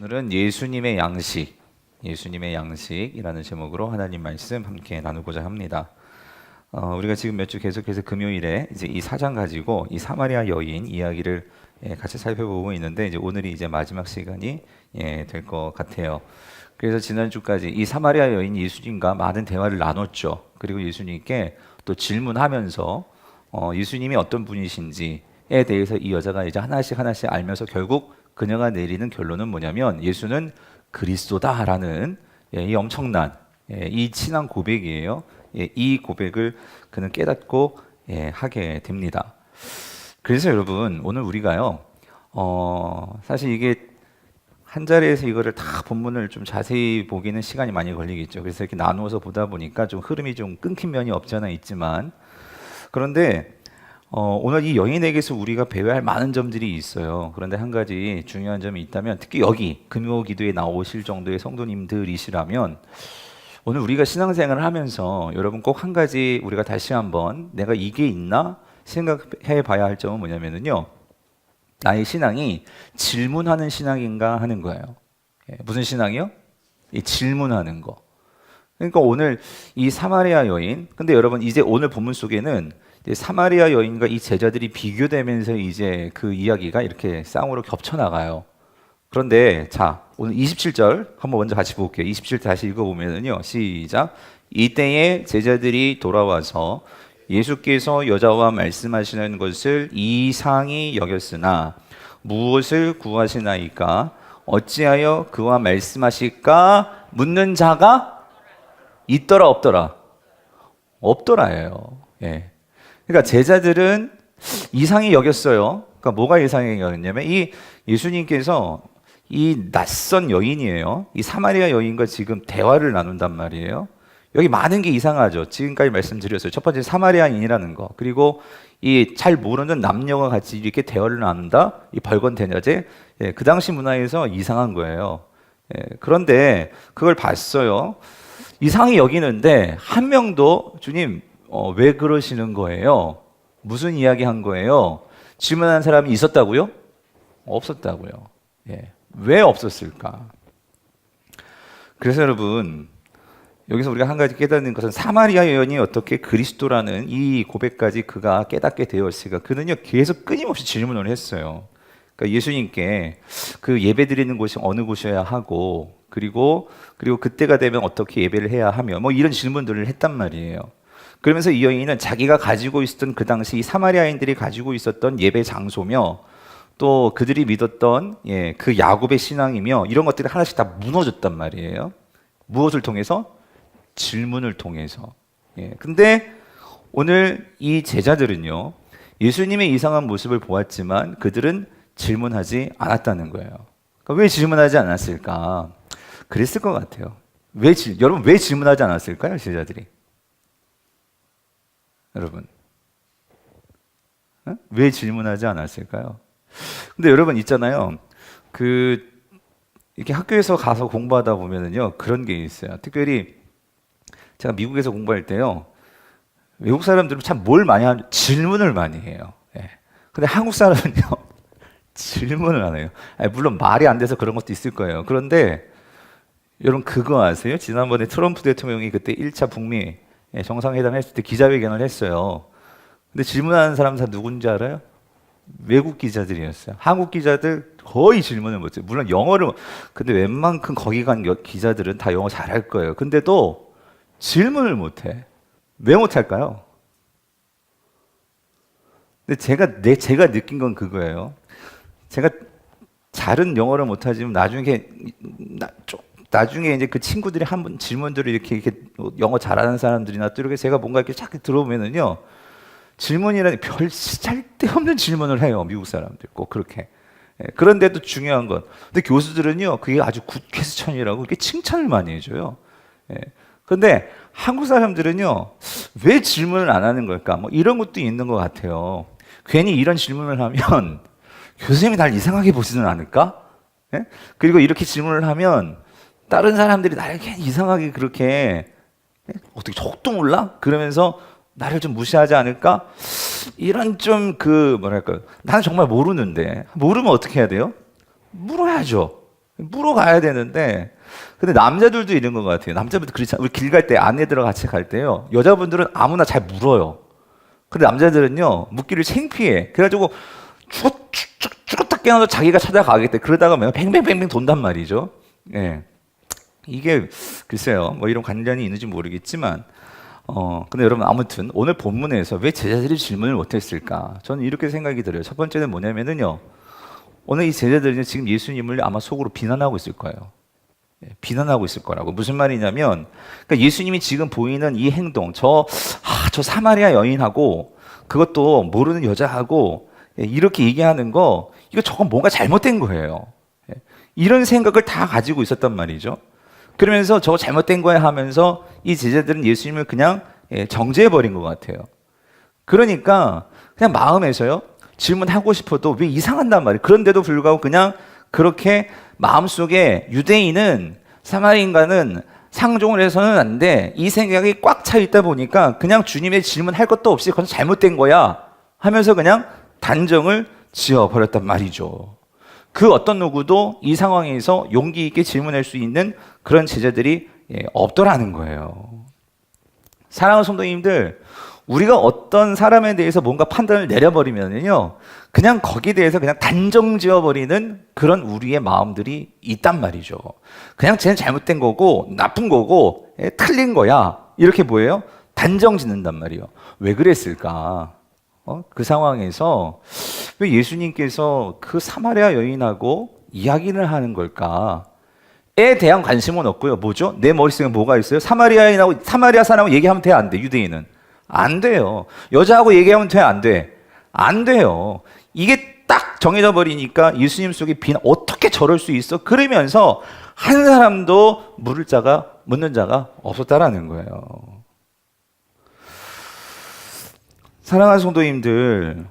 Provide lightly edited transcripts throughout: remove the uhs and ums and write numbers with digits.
오늘은 예수님의 양식이라는 제목으로 하나님 말씀 함께 나누고자 합니다. 우리가 지금 몇 주 계속해서 금요일에 이제 이 사장 가지고 이 사마리아 여인 이야기를 같이 살펴보고 있는데 이제 오늘이 이제 마지막 시간이 될 것 같아요. 그래서 지난주까지 이 사마리아 여인 예수님과 많은 대화를 나눴죠. 그리고 예수님께 또 질문하면서 예수님이 어떤 분이신지에 대해서 이 여자가 이제 하나씩 알면서 결국 그녀가 내리는 결론은 뭐냐면 예수는 그리스도다라는 이 엄청난 이 친한 고백이에요. 이 고백을 그는 깨닫고 하게 됩니다. 그래서 여러분 오늘 우리가요 사실 이게 한 자리에서 이거를 다 본문을 좀 자세히 보기는 시간이 많이 걸리겠죠. 그래서 이렇게 나누어서 보다 보니까 좀 흐름이 좀 끊긴 면이 없지 않아 있지만, 그런데 오늘 이 여인에게서 우리가 배워야 할 많은 점들이 있어요. 그런데 한 가지 중요한 점이 있다면, 특히 여기 금요 기도에 나오실 정도의 성도님들이시라면 오늘 우리가 신앙생활을 하면서 여러분 꼭 한 가지 우리가 다시 한번 내가 이게 있나 생각해 봐야 할 점은 뭐냐면요, 나의 신앙이 질문하는 신앙인가 하는 거예요. 무슨 신앙이요? 이 질문하는 거. 그러니까 오늘 이 사마리아 여인, 근데 여러분 이제 오늘 본문 속에는 사마리아 여인과 이 제자들이 비교되면서 이제 그 이야기가 이렇게 쌍으로 겹쳐나가요. 그런데 자, 오늘 27절 한번 먼저 같이 볼게요. 27절 다시 읽어보면요, 시작. 이때에 제자들이 돌아와서 예수께서 여자와 말씀하시는 것을 이상히 여겼으나 무엇을 구하시나이까? 어찌하여 그와 말씀하실까? 묻는 자가 있더라 없더라? 없더라예요. 그러니까 제자들은 이상히 여겼어요. 그러니까 뭐가 이상히 여겼냐면 이 예수님께서 이 낯선 여인이에요. 이 사마리아 여인과 지금 대화를 나눈단 말이에요. 여기 많은 게 이상하죠. 지금까지 말씀드렸어요. 첫 번째 사마리아인이라는 거, 그리고 이 잘 모르는 남녀가 같이 이렇게 대화를 나눈다. 이 벌건대낮에 그 당시 문화에서 이상한 거예요. 그런데 그걸 봤어요. 이상히 여기는데 한 명도 주님 왜 그러시는 거예요? 무슨 이야기 한 거예요? 질문한 사람이 있었다고요? 없었다고요. 왜 없었을까? 그래서 여러분 여기서 우리가 한 가지 깨닫는 것은 사마리아 여인이 어떻게 그리스도라는 이 고백까지 그가 깨닫게 되었을까? 그는요 계속 끊임없이 질문을 했어요. 그러니까 예수님께 그 예배 드리는 곳이 어느 곳이어야 하고, 그리고 그때가 되면 어떻게 예배를 해야 하며 뭐 이런 질문들을 했단 말이에요. 그러면서 이 여인은 자기가 가지고 있었던 그 당시 사마리아인들이 가지고 있었던 예배 장소며 또 그들이 믿었던 그 야곱의 신앙이며 이런 것들이 하나씩 다 무너졌단 말이에요. 무엇을 통해서? 질문을 통해서. 근데 오늘 이 제자들은요, 예수님의 이상한 모습을 보았지만 그들은 질문하지 않았다는 거예요. 그러니까 왜 질문하지 않았을까? 그랬을 것 같아요. 여러분 왜 질문하지 않았을까요, 제자들이? 여러분 왜 질문하지 않았을까요? 근데 여러분 있잖아요, 이렇게 학교에서 가서 공부하다 보면은요 그런 게 있어요. 특별히 제가 미국에서 공부할 때요, 외국 사람들은 참 뭘 많이 하면 질문을 많이 해요. 근데 한국 사람은요 질문을 안 해요. 물론 말이 안 돼서 그런 것도 있을 거예요. 그런데 여러분 그거 아세요? 지난번에 트럼프 대통령이 그때 1차 북미 정상회담 했을 때 기자회견을 했어요. 근데 질문하는 사람 다 누군지 알아요? 외국 기자들이었어요. 한국 기자들 거의 질문을 못해요. 물론 영어를, 근데 웬만큼 거기 간 기자들은 다 영어 잘할 거예요. 근데도 질문을 못해. 왜 못할까요? 근데 제가 느낀 건 그거예요. 제가 잘은 영어를 못하지만 나중에 이제 그 친구들이 한번 질문들을 이렇게 영어 잘하는 사람들이나 또 이렇게 제가 뭔가 이렇게 쫙 들어보면은요, 질문이라는 별 쓸데없는 질문을 해요. 미국 사람들 꼭 그렇게. 그런데도 중요한 건, 근데 교수들은요 그게 아주 굿 퀘스천이라고 이렇게 칭찬을 많이 해줘요. 근데 한국 사람들은요 왜 질문을 안 하는 걸까? 뭐 이런 것도 있는 것 같아요. 괜히 이런 질문을 하면 교수님이 날 이상하게 보지는 않을까? 그리고 이렇게 질문을 하면 다른 사람들이 나를 괜히 이상하게 그렇게 어떻게 저것도 몰라? 그러면서 나를 좀 무시하지 않을까? 이런 좀 뭐랄까요, 나는 정말 모르는데 모르면 어떻게 해야 돼요? 물어야죠. 물어가야 되는데, 근데 남자들도 이런 것 같아요. 남자분들 그렇잖아요. 우리 길 갈 때 아내들하고 같이 갈 때요. 여자분들은 아무나 잘 물어요. 근데 남자들은요, 묻기를 창피해. 그래가지고 죽었다 깨어나도 자기가 찾아가겠대. 그러다가 뭐 뱅뱅뱅뱅 돈단 말이죠. 예. 이게 글쎄요, 뭐 이런 관련이 있는지 모르겠지만, 근데 여러분 아무튼 오늘 본문에서 왜 제자들이 질문을 못했을까? 저는 이렇게 생각이 들어요. 첫 번째는 뭐냐면은요, 오늘 이 제자들이 지금 예수님을 아마 속으로 비난하고 있을 거예요. 예, 비난하고 있을 거라고. 무슨 말이냐면, 그러니까 예수님이 지금 보이는 이 행동, 저 사마리아 여인하고 그것도 모르는 여자하고 이렇게 얘기하는 거, 이거 저건 뭔가 잘못된 거예요. 이런 생각을 다 가지고 있었단 말이죠. 그러면서 저거 잘못된 거야 하면서 이 제자들은 예수님을 그냥 정죄해버린 것 같아요. 그러니까 그냥 마음에서요, 질문하고 싶어도 왜 이상한단 말이에요. 그런데도 불구하고 그냥 그렇게 마음속에 유대인은 사마리아인과는 상종을 해서는 안 돼, 이 생각이 꽉 차 있다 보니까 그냥 주님의 질문할 것도 없이 그건 잘못된 거야 하면서 그냥 단정을 지어버렸단 말이죠. 그 어떤 누구도 이 상황에서 용기 있게 질문할 수 있는 그런 제자들이 없더라는 거예요. 사랑하는 성도님들, 우리가 어떤 사람에 대해서 뭔가 판단을 내려버리면요, 그냥 거기에 대해서 그냥 단정 지어버리는 그런 우리의 마음들이 있단 말이죠. 그냥 쟤는 잘못된 거고 나쁜 거고 틀린 거야, 이렇게 뭐예요? 단정 짓는단 말이에요. 왜 그랬을까? 그 상황에서 왜 예수님께서 그 사마리아 여인하고 이야기를 하는 걸까? 에 대한 관심은 없고요. 뭐죠? 내 머릿속에 뭐가 있어요? 사마리아 사람하고 얘기하면 돼, 안 돼? 유대인은 안 돼요. 여자하고 얘기하면 돼, 안 돼? 안 돼요. 이게 딱 정해져 버리니까 예수님 속에 비난, 어떻게 저럴 수 있어? 그러면서 한 사람도 묻는 자가 없었다라는 거예요. 사랑하는 성도님들,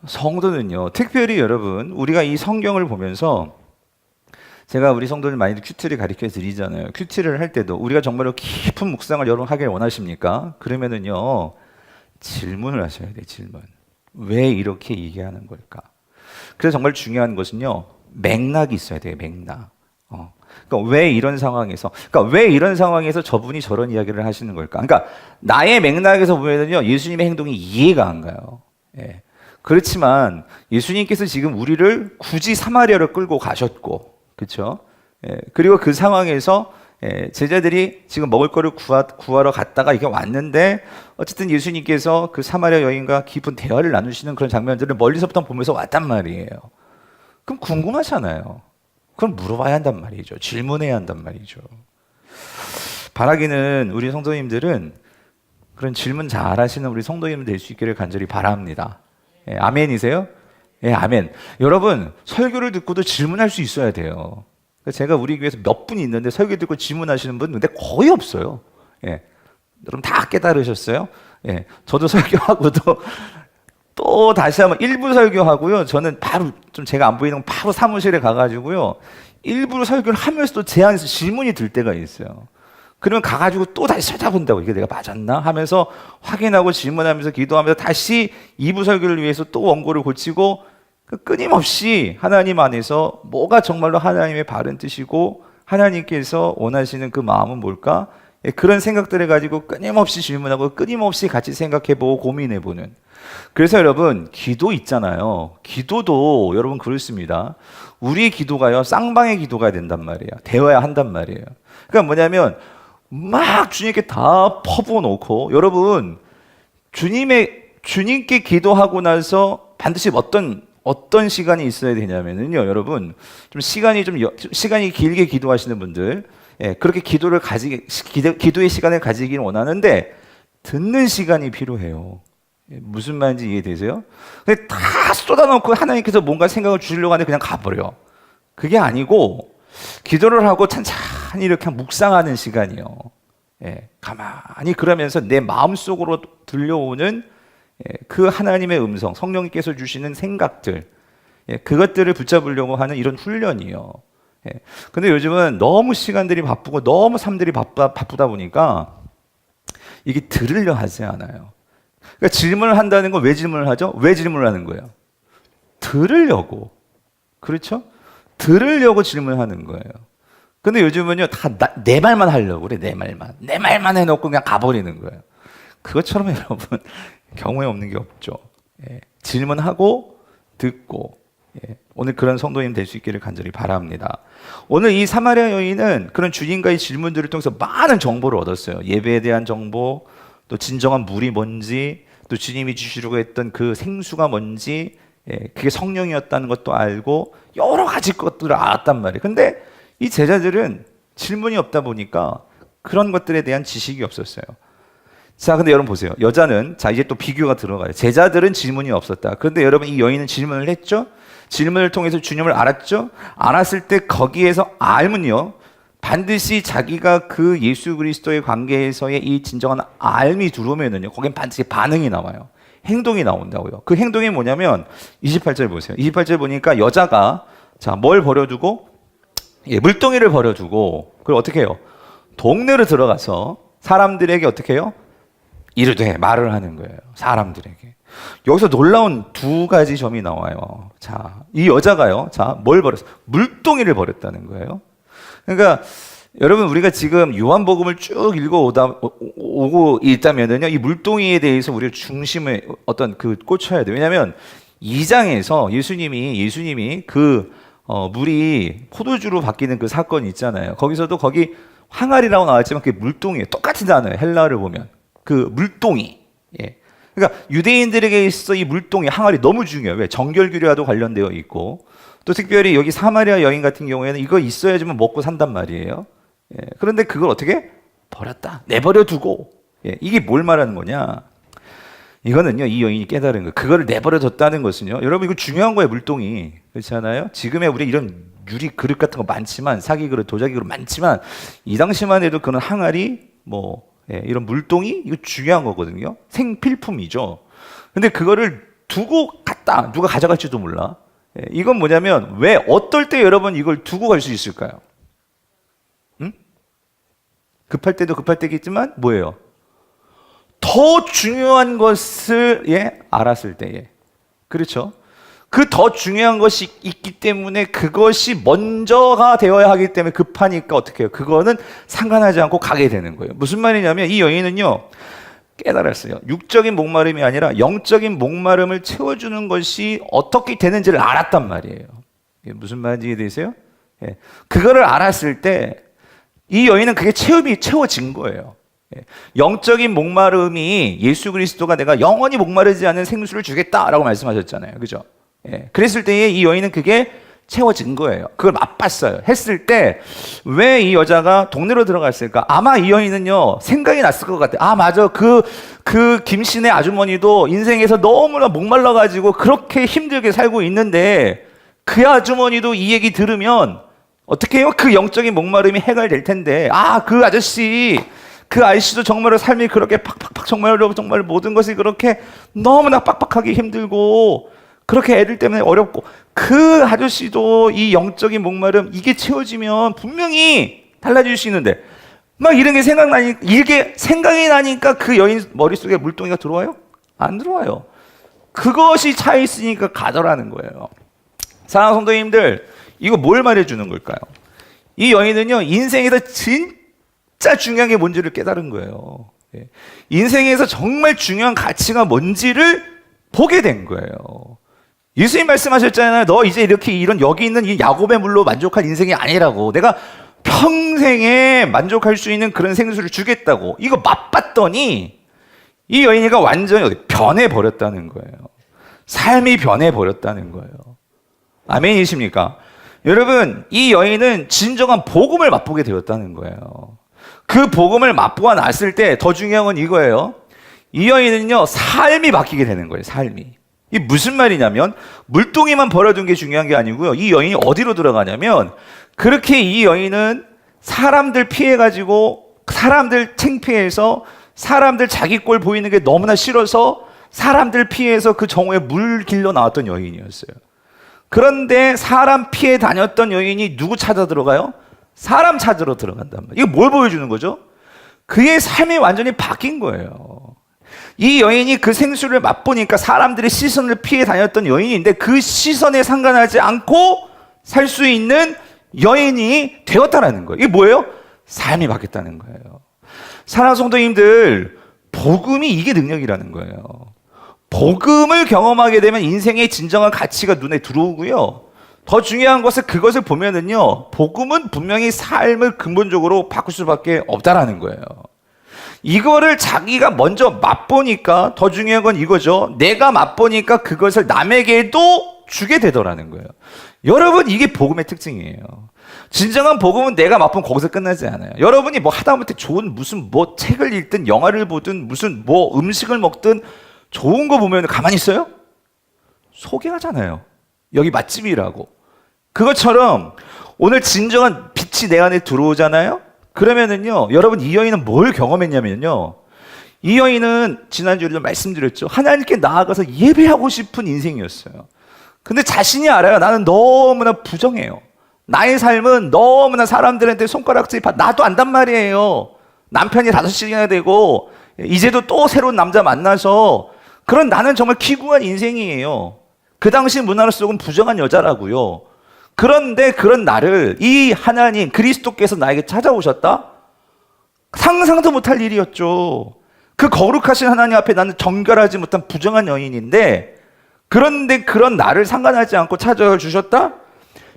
성도는요, 특별히 여러분, 우리가 이 성경을 보면서, 제가 우리 성도들 많이 큐티를 가르쳐 드리잖아요. 큐티를 할 때도 우리가 정말로 깊은 묵상을 여러분 하길 원하십니까? 그러면은요, 질문을 하셔야 돼요. 질문. 왜 이렇게 얘기하는 걸까? 그래서 정말 중요한 것은요, 맥락이 있어야 돼요. 맥락. 그러니까 왜 이런 상황에서 저분이 저런 이야기를 하시는 걸까? 그러니까 나의 맥락에서 보면은요, 예수님의 행동이 이해가 안 가요. 예. 그렇지만 예수님께서 지금 우리를 굳이 사마리아로 끌고 가셨고, 그렇죠? 예. 그리고 그 상황에서 제자들이 지금 먹을 거를 구하러 갔다가 이게 왔는데, 어쨌든 예수님께서 그 사마리아 여인과 깊은 대화를 나누시는 그런 장면들을 멀리서부터 보면서 왔단 말이에요. 그럼 궁금하잖아요. 그럼 물어봐야 한단 말이죠. 질문해야 한단 말이죠. 바라기는 우리 성도님들은 그런 질문 잘 하시는 우리 성도님 될 수 있기를 간절히 바랍니다. 예, 아멘이세요? 예, 아멘. 여러분, 설교를 듣고도 질문할 수 있어야 돼요. 제가 우리 교회에서 몇 분 있는데 설교 듣고 질문하시는 분 근데 거의 없어요. 예. 여러분 다 깨달으셨어요? 예. 저도 설교하고도 또 다시 한번 일부 설교하고요. 저는 바로 좀 제가 안 보이는 건 바로 사무실에 가가지고요, 일부 설교를 하면서도 제 안에서 질문이 들 때가 있어요. 그러면 가가지고 또 다시 찾아본다고, 이게 내가 맞았나 하면서 확인하고 질문하면서 기도하면서 다시 2부 설교를 위해서 또 원고를 고치고, 끊임없이 하나님 안에서 뭐가 정말로 하나님의 바른 뜻이고 하나님께서 원하시는 그 마음은 뭘까? 그런 생각들을 가지고 끊임없이 질문하고 끊임없이 같이 생각해보고 고민해보는. 그래서 여러분, 기도 있잖아요. 기도도 여러분 그렇습니다. 우리의 기도가요, 쌍방의 기도가 된단 말이에요. 되어야 한단 말이에요. 그러니까 뭐냐면 막 주님께 다 퍼부어놓고, 여러분 주님께 기도하고 나서 반드시 어떤 시간이 있어야 되냐면요, 여러분 좀 시간이 길게 기도하시는 분들, 그렇게 기도의 시간을 가지기를 원하는데 듣는 시간이 필요해요. 무슨 말인지 이해되세요? 근데 다 쏟아놓고 하나님께서 뭔가 생각을 주시려고 하는데 그냥 가버려. 그게 아니고 기도를 하고 찬찬히 이렇게 묵상하는 시간이요. 가만히 그러면서 내 마음속으로 들려오는 그 하나님의 음성, 성령님께서 주시는 생각들, 그것들을 붙잡으려고 하는 이런 훈련이요. 근데 요즘은 너무 시간들이 바쁘고 너무 삶들이 바쁘다 보니까 이게 들으려 하지 않아요. 그러니까 질문을 한다는 건 왜 질문을 하죠? 왜 질문을 하는 거예요? 들으려고. 그렇죠? 들으려고 질문하는 거예요. 근데 요즘은요, 다 내 말만 하려고 그래, 내 말만. 내 말만 해놓고 그냥 가버리는 거예요. 그것처럼 여러분, 경우에 없는 게 없죠. 예. 질문하고, 듣고, 예. 오늘 그런 성도님 될 수 있기를 간절히 바랍니다. 오늘 이 사마리아 여인은 그런 주님과의 질문들을 통해서 많은 정보를 얻었어요. 예배에 대한 정보, 또 진정한 물이 뭔지, 또 주님이 주시려고 했던 그 생수가 뭔지, 예. 그게 성령이었다는 것도 알고, 여러 가지 것들을 알았단 말이에요. 근데 이 제자들은 질문이 없다 보니까 그런 것들에 대한 지식이 없었어요. 자, 근데 여러분 보세요. 여자는, 자, 이제 또 비교가 들어가요. 제자들은 질문이 없었다. 그런데 여러분, 이 여인은 질문을 했죠? 질문을 통해서 주님을 알았죠? 알았을 때 거기에서 알면요, 반드시 자기가 그 예수 그리스도의 관계에서의 이 진정한 알미 들어오면은요, 거긴 반드시 반응이 나와요. 행동이 나온다고요. 그 행동이 뭐냐면, 28절 보세요. 28절 보니까 여자가, 자, 뭘 버려두고? 예, 물동이를 버려두고, 그걸 어떻게 해요? 동네로 들어가서 사람들에게 어떻게 해요? 이르되 말을 하는 거예요. 사람들에게. 여기서 놀라운 두 가지 점이 나와요. 자, 이 여자가요. 자, 뭘 버렸어? 물동이를 버렸다는 거예요. 그러니까 여러분, 우리가 지금 요한복음을 쭉 오고 있다면은요, 이 물동이에 대해서 우리가 중심에 어떤 그 꽂혀야 돼요. 왜냐하면 2장에서 예수님이 그 물이 포도주로 바뀌는 그 사건이 있잖아요. 거기서도 거기 항아리라고 나왔지만 그게 물동이에요. 똑같은 단어예요. 헬라어를 보면 그 물동이. 예. 그러니까 유대인들에게 있어 이 물동이, 항아리 너무 중요해요. 왜? 정결규례와도 관련되어 있고, 또 특별히 여기 사마리아 여인 같은 경우에는 이거 있어야지만 먹고 산단 말이에요. 예. 그런데 그걸 어떻게? 버렸다. 내버려 두고. 예. 이게 뭘 말하는 거냐? 이거는요, 이 여인이 깨달은 거예요. 그거를 내버려 뒀다는 것은요, 여러분, 이거 중요한 거예요. 물동이. 그렇지 않아요? 지금의 우리 이런 유리 그릇 같은 거 많지만, 사기 그릇, 도자기 그릇 많지만, 이 당시만 해도 그런 항아리, 예, 이런 물동이 이거 중요한 거거든요. 생필품이죠. 근데 그거를 두고 갔다. 누가 가져갈지도 몰라. 예, 이건 뭐냐면, 왜 어떨 때 여러분 이걸 두고 갈 수 있을까요? 응? 급할 때도 급할 때겠지만 뭐예요? 더 중요한 것을, 예, 알았을 때에. 그렇죠? 그 더 중요한 것이 있기 때문에 그것이 먼저가 되어야 하기 때문에 급하니까 어떻게 해요? 그거는 상관하지 않고 가게 되는 거예요. 무슨 말이냐면 이 여인은요, 깨달았어요. 육적인 목마름이 아니라 영적인 목마름을 채워주는 것이 어떻게 되는지를 알았단 말이에요. 무슨 말인지 이해되세요? 예. 그거를 알았을 때 이 여인은 그게 채워진 거예요. 영적인 목마름이 예수 그리스도가 내가 영원히 목마르지 않는 생수를 주겠다라고 말씀하셨잖아요. 그죠? 예. 그랬을 때에 이 여인은 그게 채워진 거예요. 그걸 맛봤어요. 했을 때 왜 이 여자가 동네로 들어갔을까? 아마 이 여인은요, 생각이 났을 것 같아요. 아, 맞아. 그 김씨네 아주머니도 인생에서 너무나 목말라가지고 그렇게 힘들게 살고 있는데 그 아주머니도 이 얘기 들으면 어떻게 해요? 그 영적인 목마름이 해결될 텐데, 아, 그 아저씨도 정말로 삶이 그렇게 팍팍팍 정말 모든 것이 그렇게 너무나 빡빡하게 힘들고 그렇게 애들 때문에 어렵고, 그 아저씨도 이 영적인 목마름 이게 채워지면 분명히 달라질 수 있는데, 막 이런 게 이게 생각이 나니까 그 여인 머릿속에 물동이가 들어와요? 안 들어와요. 그것이 차 있으니까 가더라는 거예요. 사랑하는 성도님들, 이거 뭘 말해주는 걸까요? 이 여인은요, 인생에서 진짜 중요한 게 뭔지를 깨달은 거예요. 인생에서 정말 중요한 가치가 뭔지를 보게 된 거예요. 예수님 말씀하셨잖아요. 너 이제 이렇게 여기 있는 이 야곱의 물로 만족할 인생이 아니라고. 내가 평생에 만족할 수 있는 그런 생수를 주겠다고. 이거 맛봤더니 이 여인이가 완전히 변해버렸다는 거예요. 삶이 변해버렸다는 거예요. 아멘이십니까? 여러분, 이 여인은 진정한 복음을 맛보게 되었다는 거예요. 그 복음을 맛보아 났을 때 더 중요한 건 이거예요. 이 여인은요, 삶이 바뀌게 되는 거예요. 삶이. 이게 무슨 말이냐면, 물동이만 버려둔 게 중요한 게 아니고요. 이 여인이 어디로 들어가냐면, 그렇게 이 여인은 사람들 피해가지고, 사람들 창피해서, 사람들 자기 꼴 보이는 게 너무나 싫어서, 사람들 피해서 그 정오에 물 길러 나왔던 여인이었어요. 그런데 사람 피해 다녔던 여인이 누구 찾아 들어가요? 사람 찾으러 들어간단 말이에요. 이거 뭘 보여주는 거죠? 그의 삶이 완전히 바뀐 거예요. 이 여인이 그 생수를 맛보니까 사람들의 시선을 피해 다녔던 여인인데 그 시선에 상관하지 않고 살 수 있는 여인이 되었다라는 거예요. 이게 뭐예요? 삶이 바뀌었다는 거예요. 사랑하는 성도님들, 복음이 이게 능력이라는 거예요. 복음을 경험하게 되면 인생의 진정한 가치가 눈에 들어오고요. 더 중요한 것은 그것을 보면은요, 복음은 분명히 삶을 근본적으로 바꿀 수밖에 없다라는 거예요. 이거를 자기가 먼저 맛보니까, 더 중요한 건 이거죠. 내가 맛보니까 그것을 남에게도 주게 되더라는 거예요. 여러분, 이게 복음의 특징이에요. 진정한 복음은 내가 맛보면 거기서 끝나지 않아요. 여러분이 뭐 하다못해 좋은 무슨 뭐 책을 읽든 영화를 보든 무슨 뭐 음식을 먹든 좋은 거 보면 가만히 있어요? 소개하잖아요. 여기 맛집이라고. 그것처럼 오늘 진정한 빛이 내 안에 들어오잖아요? 그러면은요, 여러분, 이 여인은 뭘 경험했냐면요, 이 여인은 지난주에도 말씀드렸죠. 하나님께 나아가서 예배하고 싶은 인생이었어요. 근데 자신이 알아요. 나는 너무나 부정해요. 나의 삶은 너무나 사람들한테 손가락질 나도 안단 말이에요. 남편이 5씩이나 되고 이제도 또 새로운 남자 만나서, 그런 나는 정말 기구한 인생이에요. 그 당시 문화 속은 부정한 여자라고요. 그런데 그런 나를 이 하나님 그리스도께서 나에게 찾아오셨다? 상상도 못할 일이었죠. 그 거룩하신 하나님 앞에 나는 정결하지 못한 부정한 여인인데, 그런데 그런 나를 상관하지 않고 찾아와 주셨다?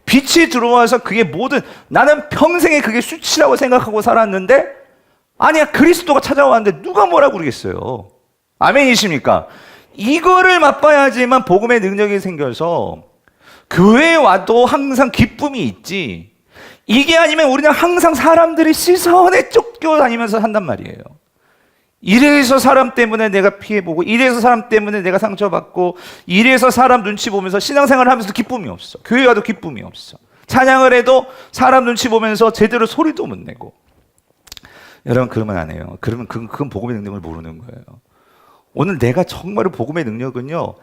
빛이 들어와서 그게 모든, 나는 평생에 그게 수치라고 생각하고 살았는데, 아니야, 그리스도가 찾아왔는데 누가 뭐라고 그러겠어요. 아멘이십니까? 이거를 맛봐야지만 복음의 능력이 생겨서 교회에 와도 항상 기쁨이 있지, 이게 아니면 우리는 항상 사람들의 시선에 쫓겨다니면서 산단 말이에요. 이래서 사람 때문에 내가 피해보고, 이래서 사람 때문에 내가 상처받고, 이래서 사람 눈치 보면서 신앙생활을 하면서 기쁨이 없어. 교회 와도 기쁨이 없어. 찬양을 해도 사람 눈치 보면서 제대로 소리도 못 내고. 여러분, 그러면 안 해요. 그러면 그건 복음의 능력을 모르는 거예요. 오늘 내가 정말로 복음의 능력은요,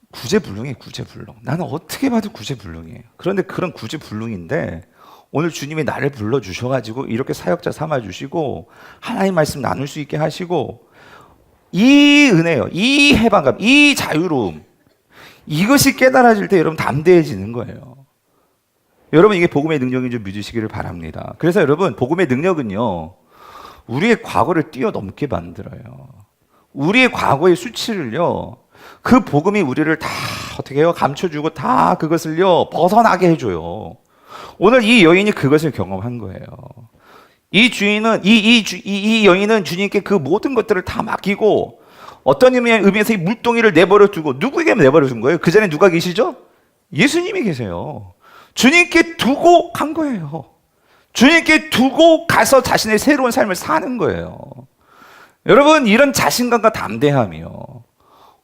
구제불능이에요. 구제불능. 나는 어떻게 봐도 구제불능이에요. 그런데 그런 구제불능인데 오늘 주님이 나를 불러주셔가지고 이렇게 사역자 삼아주시고 하나님 말씀 나눌 수 있게 하시고, 이 은혜요, 이 해방감, 이 자유로움, 이것이 깨달아질 때 여러분 담대해지는 거예요. 여러분, 이게 복음의 능력인 줄 믿으시기를 바랍니다. 그래서 여러분, 복음의 능력은요, 우리의 과거를 뛰어넘게 만들어요. 우리의 과거의 수치를요, 그 복음이 우리를 다 어떻게 해요? 감춰주고 다 그것을요 벗어나게 해줘요. 오늘 이 여인이 그것을 경험한 거예요. 이 주인은 이 여인은 주님께 그 모든 것들을 다 맡기고, 어떤 의미에서 이 물동이를 내버려 두고, 누구에게 내버려 둔 거예요? 그 전에 누가 계시죠? 예수님이 계세요. 주님께 두고 간 거예요. 주님께 두고 가서 자신의 새로운 삶을 사는 거예요. 여러분, 이런 자신감과 담대함이요,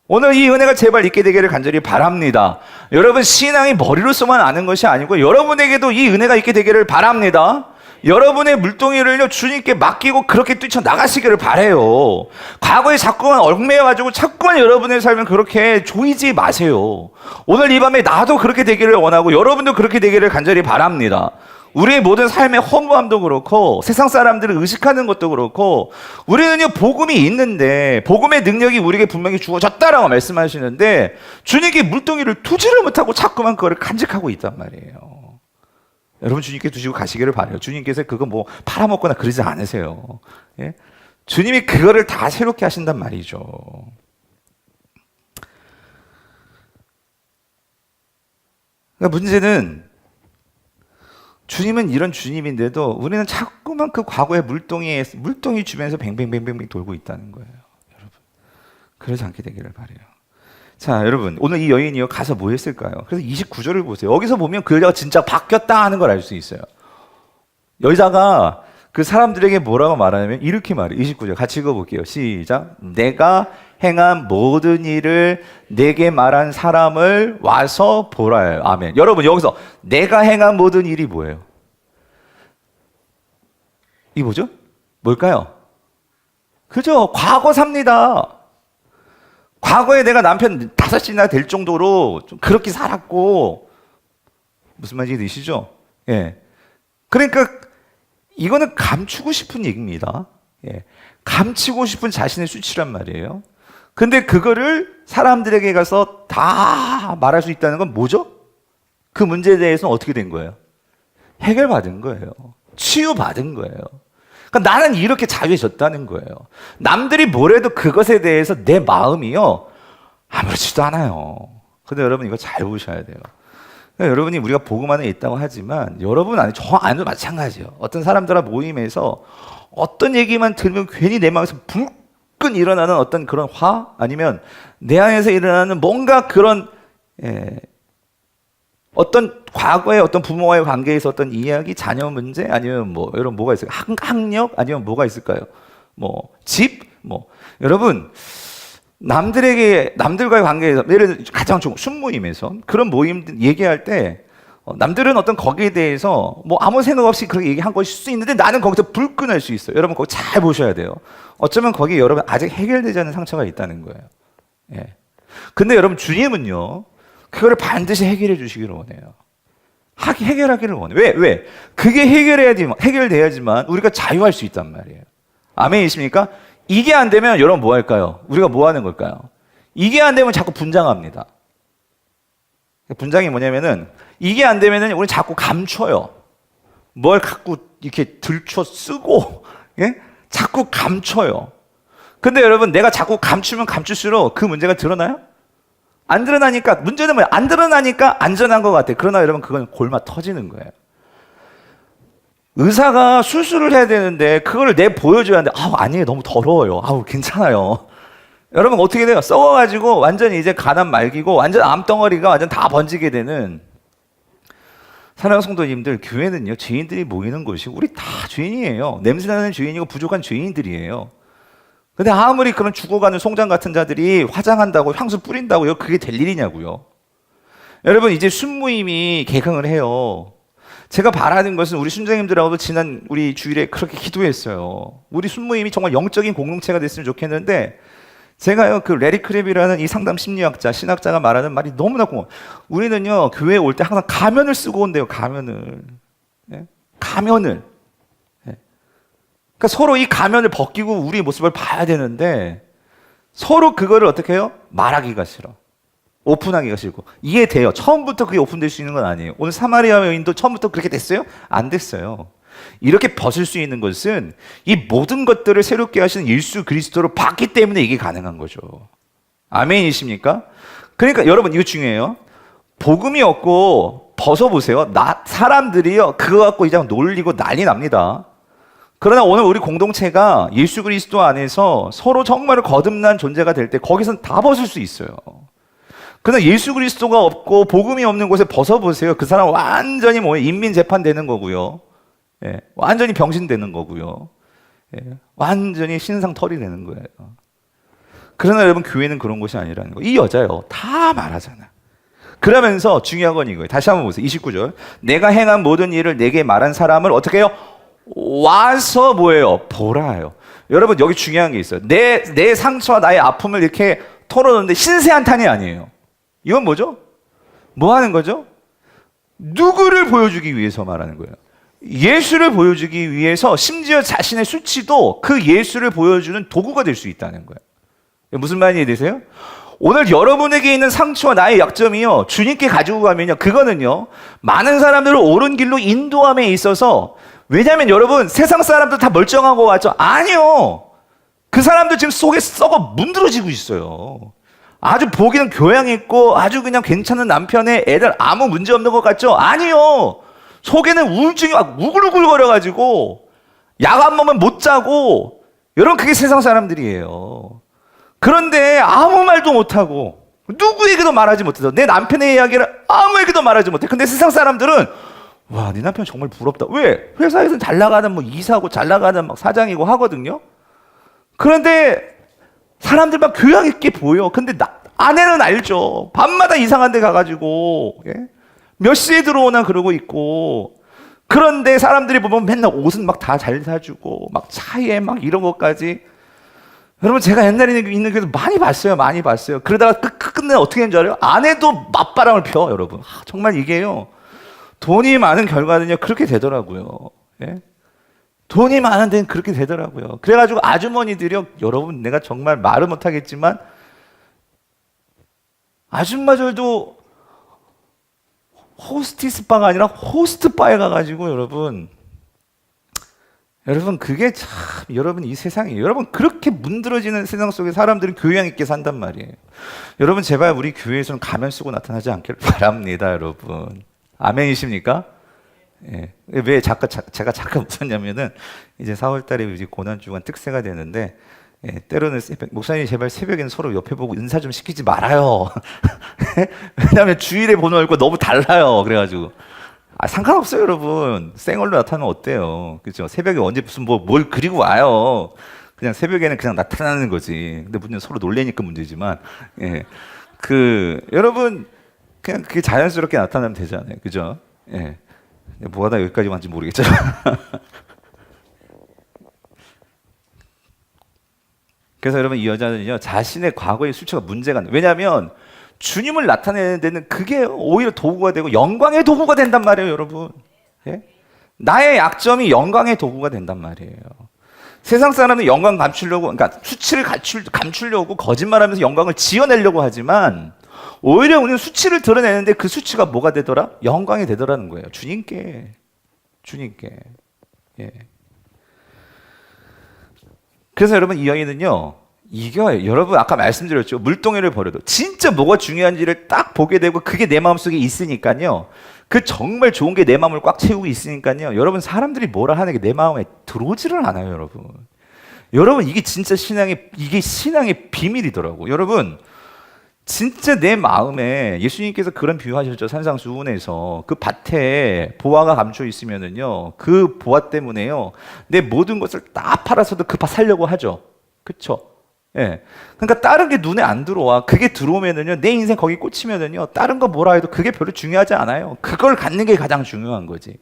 오늘 이 은혜가 제발 있게 되기를 간절히 바랍니다. 여러분, 신앙이 머리로서만 아는 것이 아니고 여러분에게도 이 은혜가 있게 되기를 바랍니다. 여러분의 물동이를요 주님께 맡기고 그렇게 뛰쳐나가시기를 바라요. 과거에 자꾸만 얽매여가지고 자꾸만 여러분의 삶을 그렇게 조이지 마세요. 오늘 이 밤에 나도 그렇게 되기를 원하고 여러분도 그렇게 되기를 간절히 바랍니다. 우리의 모든 삶의 허무함도 그렇고 세상 사람들을 의식하는 것도 그렇고, 우리는요 복음이 있는데 복음의 능력이 우리에게 분명히 주어졌다라고 말씀하시는데 주님께 물동이를 두지를 못하고 자꾸만 그거를 간직하고 있단 말이에요. 여러분, 주님께 두시고 가시기를 바라요. 주님께서 그거 뭐 팔아먹거나 그러지 않으세요. 예? 주님이 그거를 다 새롭게 하신단 말이죠. 그러니까 문제는, 주님은 이런 주님인데도 우리는 자꾸만 그 과거의 물동이 주변에서 뱅뱅뱅뱅 돌고 있다는 거예요. 여러분, 그러지 않게 되기를 바라요. 자, 여러분, 오늘 이 여인이요 가서 뭐 했을까요? 그래서 29절을 보세요. 여기서 보면 그 여자가 진짜 바뀌었다 하는 걸 알 수 있어요. 여자가 그 사람들에게 뭐라고 말하냐면 이렇게 말해요. 29절 같이 읽어볼게요. 시작. 내가 행한 모든 일을 내게 말한 사람을 와서 보라요. 아멘. 여러분, 여기서 내가 행한 모든 일이 뭐예요? 이게 뭐죠? 뭘까요? 그죠? 과거사입니다. 과거에 내가 남편 5이나 될 정도로 좀 그렇게 살았고, 무슨 말인지 드시죠? 예. 그러니까 이거는 감추고 싶은 얘기입니다. 예. 감추고 싶은 자신의 수치란 말이에요. 근데 그거를 사람들에게 가서 다 말할 수 있다는 건 뭐죠? 그 문제에 대해서는 어떻게 된 거예요? 해결받은 거예요. 치유받은 거예요. 그러니까 나는 이렇게 자유해졌다는 거예요. 남들이 뭐래도 그것에 대해서 내 마음이요 아무렇지도 않아요. 근데 여러분 이거 잘 보셔야 돼요. 그러니까 여러분이 우리가 복음 안에 있다고 하지만 여러분 안에 저 안에도 마찬가지예요. 어떤 사람들과 모임에서 어떤 얘기만 들으면 괜히 내 마음에서 불끈 일어나는 어떤 그런 화 아니면 내 안에서 일어나는 뭔가 그런 어떤 과거의 어떤 부모와의 관계에 있었던 이야기, 자녀 문제 아니면 뭐 여러분 뭐가 있어요? 학력 아니면 뭐가 있을까요? 뭐 집, 뭐 여러분 남들과의 관계에서 예를 들어 가장 좋은 순모임에서 그런 모임 얘기할 때 남들은 어떤 거기에 대해서 뭐 아무 생각 없이 그렇게 얘기한 것일 수 있는데 나는 거기서 불끈할 수 있어요. 여러분 거기 잘 보셔야 돼요. 어쩌면 거기에 여러분 아직 해결되지 않은 상처가 있다는 거예요. 예. 근데 여러분 주님은요 그거를 반드시 해결해 주시기를 원해요. 해결하기를 원해요. 왜? 그게 해결돼야지만 우리가 자유할 수 있단 말이에요. 아멘이십니까? 이게 안 되면 여러분 뭐 할까요? 우리가 뭐 하는 걸까요? 이게 안 되면 자꾸 분장합니다. 분장이 뭐냐면은 이게 안 되면은 우리 자꾸 감춰요. 뭘 갖고 이렇게 들춰 쓰고 예? 자꾸 감춰요. 근데 여러분 내가 자꾸 감추면 감출수록 그 문제가 드러나요? 안 드러나니까 문제는 뭐야? 안 드러나니까 안전한 것 같아. 그러나 여러분 그건 골마 터지는 거예요. 의사가 수술을 해야 되는데 그걸 내 보여줘야 하는데 아니에요 너무 더러워요. 괜찮아요. 여러분 어떻게 돼요? 썩어가지고 완전히 이제 간암 말기고 완전 암덩어리가 완전 다 번지게 되는 사랑하는 성도님들 교회는요 죄인들이 모이는 곳이고 우리 다 죄인이에요. 냄새나는 죄인이고 부족한 죄인들이에요. 근데 아무리 그런 죽어가는 송장 같은 자들이 화장한다고 향수 뿌린다고요? 그게 될 일이냐고요? 여러분 이제 순모임이 개강을 해요. 제가 바라는 것은 우리 순장님들하고도 지난 우리 주일에 그렇게 기도했어요. 우리 순모임이 정말 영적인 공동체가 됐으면 좋겠는데 제가요 그 레리 크랩이라는 이 상담 심리학자 신학자가 말하는 말이 너무나 고마워요. 우리는요 교회에 올 때 항상 가면을 쓰고 온대요. 가면을. 예? 가면을. 그러니까 서로 이 가면을 벗기고 우리의 모습을 봐야 되는데 서로 그거를 어떻게 해요? 말하기가 싫어. 오픈하기가 싫고. 이해돼요. 처음부터 그게 오픈될 수 있는 건 아니에요. 오늘 사마리아 여인도 처음부터 그렇게 됐어요? 안 됐어요. 이렇게 벗을 수 있는 것은 이 모든 것들을 새롭게 하시는 예수 그리스도로 봤기 때문에 이게 가능한 거죠. 아멘이십니까? 그러니까 여러분 이거 중요해요. 복음이 없고 벗어보세요. 사람들이요 그거 갖고 이제 놀리고 난리 납니다. 그러나 오늘 우리 공동체가 예수 그리스도 안에서 서로 정말 거듭난 존재가 될 때 거기서는 다 벗을 수 있어요. 그러나 예수 그리스도가 없고 복음이 없는 곳에 벗어보세요. 그 사람 완전히 인민재판 되는 거고요. 예, 완전히 병신 되는 거고요. 예, 완전히 신상털이 되는 거예요. 그러나 여러분 교회는 그런 곳이 아니라는 거예요. 이 여자요 다 말하잖아. 그러면서 중요한 건 이거예요. 다시 한번 보세요. 29절. 내가 행한 모든 일을 내게 말한 사람을 어떻게 해요? 와서 뭐예요? 보라요. 여러분 여기 중요한 게 있어요. 내 상처와 나의 아픔을 이렇게 털어놓는데 신세한탄이 아니에요. 이건 뭐죠? 뭐 하는 거죠? 누구를 보여주기 위해서 말하는 거예요? 예수를 보여주기 위해서 심지어 자신의 수치도 그 예수를 보여주는 도구가 될 수 있다는 거예요. 무슨 말인지 이해되세요? 오늘 여러분에게 있는 상처와 나의 약점이요 주님께 가지고 가면요 그거는요 많은 사람들을 옳은 길로 인도함에 있어서 왜냐하면 여러분 세상 사람들 다 멀쩡한 거 같죠? 아니요. 그 사람들 지금 속에 썩어 문드러지고 있어요. 아주 보기는 교양 있고 아주 그냥 괜찮은 남편의 애들 아무 문제 없는 것 같죠? 아니요. 속에는 우울증이 막 우글우글거려가지고 약 안 먹으면 못 자고 여러분 그게 세상 사람들이에요. 그런데 아무 말도 못하고 누구에게도 말하지 못해서 내 남편의 이야기를 아무에게도 말하지 못해. 근데 세상 사람들은 와, 네 남편 정말 부럽다. 왜? 회사에서는 잘 나가는 뭐 이사고 잘 나가는 막 사장이고 하거든요. 그런데 사람들 막 교양 있게 보여. 근데 아내는 알죠. 밤마다 이상한 데 가가지고 예? 몇 시에 들어오나 그러고 있고. 그런데 사람들이 보면 맨날 옷은 막 다 잘 사주고 막 차에 막 이런 것까지. 여러분 제가 옛날에 있는 교회도 많이 봤어요. 많이 봤어요. 그러다가 끝내 어떻게 하는 줄 알아요? 아내도 맞바람을 펴 여러분. 정말 이게요. 돈이 많은 결과는요 그렇게 되더라고요. 예? 돈이 많은 데는 그렇게 되더라고요. 그래가지고 아주머니들이요 여러분 내가 정말 말은 못하겠지만 아줌마들도 호스티스 바가 아니라 호스트 바에 가가지고 여러분 그게 참 여러분 이 세상이 여러분 그렇게 문드러지는 세상 속에 사람들이 교양 있게 산단 말이에요. 여러분 제발 우리 교회에서는 가면 쓰고 나타나지 않기를 바랍니다, 여러분. 아멘이십니까? 예. 왜 제가 잠깐 웃었냐면은 이제 4월달에 이제 고난주간 특세가 되는데 예, 때로는 목사님 제발 새벽에는 서로 옆에 보고 인사 좀 시키지 말아요. 왜냐하면 주일에 보는 얼굴 너무 달라요. 그래가지고 상관없어요, 여러분. 생얼로 나타나면 어때요? 그죠? 새벽에 언제 무슨 뭘 그리고 와요. 그냥 새벽에는 그냥 나타나는 거지. 근데 문제는 서로 놀래니까 문제지만, 예. 여러분, 그냥 그게 자연스럽게 나타나면 되잖아요. 그죠? 예. 뭐 하다 여기까지 왔는지 모르겠죠. 그래서 여러분, 이 여자는요, 자신의 과거의 수치가 문제가 안 돼요. 왜냐하면, 주님을 나타내는 데는 그게 오히려 도구가 되고 영광의 도구가 된단 말이에요, 여러분. 예? 나의 약점이 영광의 도구가 된단 말이에요. 세상 사람은 영광 감추려고, 그러니까 수치를 감추려고 거짓말하면서 영광을 지어내려고 하지만 오히려 우리는 수치를 드러내는데 그 수치가 뭐가 되더라? 영광이 되더라는 거예요. 주님께. 예. 그래서 여러분 이 여인은요. 이겨요. 여러분 아까 말씀드렸죠. 물동이를 버려도 진짜 뭐가 중요한지를 딱 보게 되고 그게 내 마음속에 있으니까요. 그 정말 좋은 게 내 마음을 꽉 채우고 있으니까요. 여러분 사람들이 뭐라 하는 게 내 마음에 들어오지를 않아요, 여러분. 여러분 이게 진짜 신앙의 비밀이더라고. 여러분 진짜 내 마음에 예수님께서 그런 비유하셨죠. 산상수훈에서 그 밭에 보화가 감춰 있으면은요. 그 보화 때문에요. 내 모든 것을 다 팔아서도 그 밭 살려고 하죠. 그렇죠? 예. 그러니까 다른 게 눈에 안 들어와. 그게 들어오면은요, 내 인생 거기 꽂히면은요, 다른 거 뭐라 해도 그게 별로 중요하지 않아요. 그걸 갖는 게 가장 중요한 거지.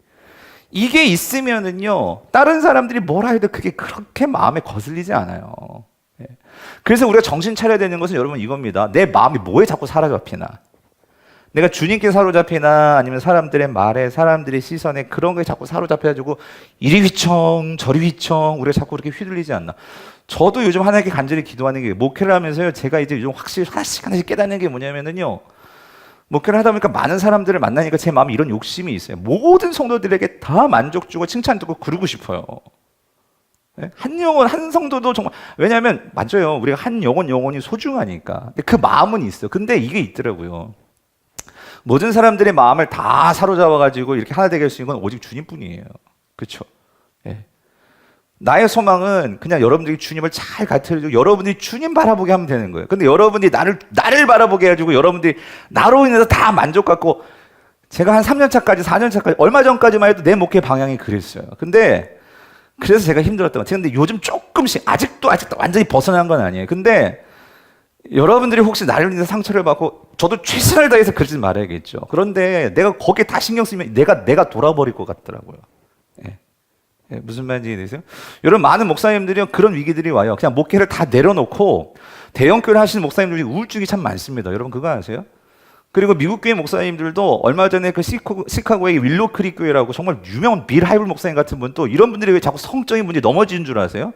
이게 있으면은요, 다른 사람들이 뭐라 해도 그게 그렇게 마음에 거슬리지 않아요. 예. 그래서 우리가 정신 차려야 되는 것은 여러분 이겁니다. 내 마음이 뭐에 자꾸 사로잡히나. 내가 주님께 사로잡히나 아니면 사람들의 말에 사람들의 시선에 그런 거에 자꾸 사로잡혀가지고 이리 휘청 저리 휘청 우리가 자꾸 그렇게 휘둘리지 않나. 저도 요즘 하나님께 간절히 기도하는 게 목회를 하면서요. 제가 이제 요즘 확실히 하나씩 깨닫는 게 뭐냐면은요. 목회를 하다 보니까 많은 사람들을 만나니까 제 마음에 이런 욕심이 있어요. 모든 성도들에게 다 만족 주고 칭찬 듣고 그러고 싶어요. 한 영혼, 한 성도도 정말, 왜냐하면, 맞아요. 우리가 한 영혼이 소중하니까. 근데 그 마음은 있어요. 근데 이게 있더라고요. 모든 사람들의 마음을 다 사로잡아가지고 이렇게 하나 되게 할 수 있는 건 오직 주님뿐이에요. 그렇죠? 예. 나의 소망은 그냥 여러분들이 주님을 잘 가르쳐주고 여러분들이 주님 바라보게 하면 되는 거예요. 근데 여러분들이 나를 바라보게 해가지고 여러분들이 나로 인해서 다 만족받고 제가 한 3년 차까지, 4년 차까지, 얼마 전까지만 해도 내 목회 방향이 그랬어요. 근데 그래서 제가 힘들었던 것 같아요. 근데 요즘 조금씩, 아직도 완전히 벗어난 건 아니에요. 근데 여러분들이 혹시 나를 인해서 상처를 받고 저도 최선을 다해서 그러지 말아야겠죠. 그런데 내가 거기에 다 신경 쓰면 내가 돌아버릴 것 같더라고요. 예. 예, 무슨 말인지 이해되세요? 여러분 많은 목사님들이 그런 위기들이 와요. 그냥 목회를 다 내려놓고 대형교회 하시는 목사님들이 우울증이 참 많습니다. 여러분 그거 아세요? 그리고 미국 교회 목사님들도 얼마 전에 그 시카고의 윌로크릭 교회라고 정말 유명한 빌 하이블 목사님 같은 분도 이런 분들이 왜 자꾸 성적인 문제에 넘어지는 줄 아세요?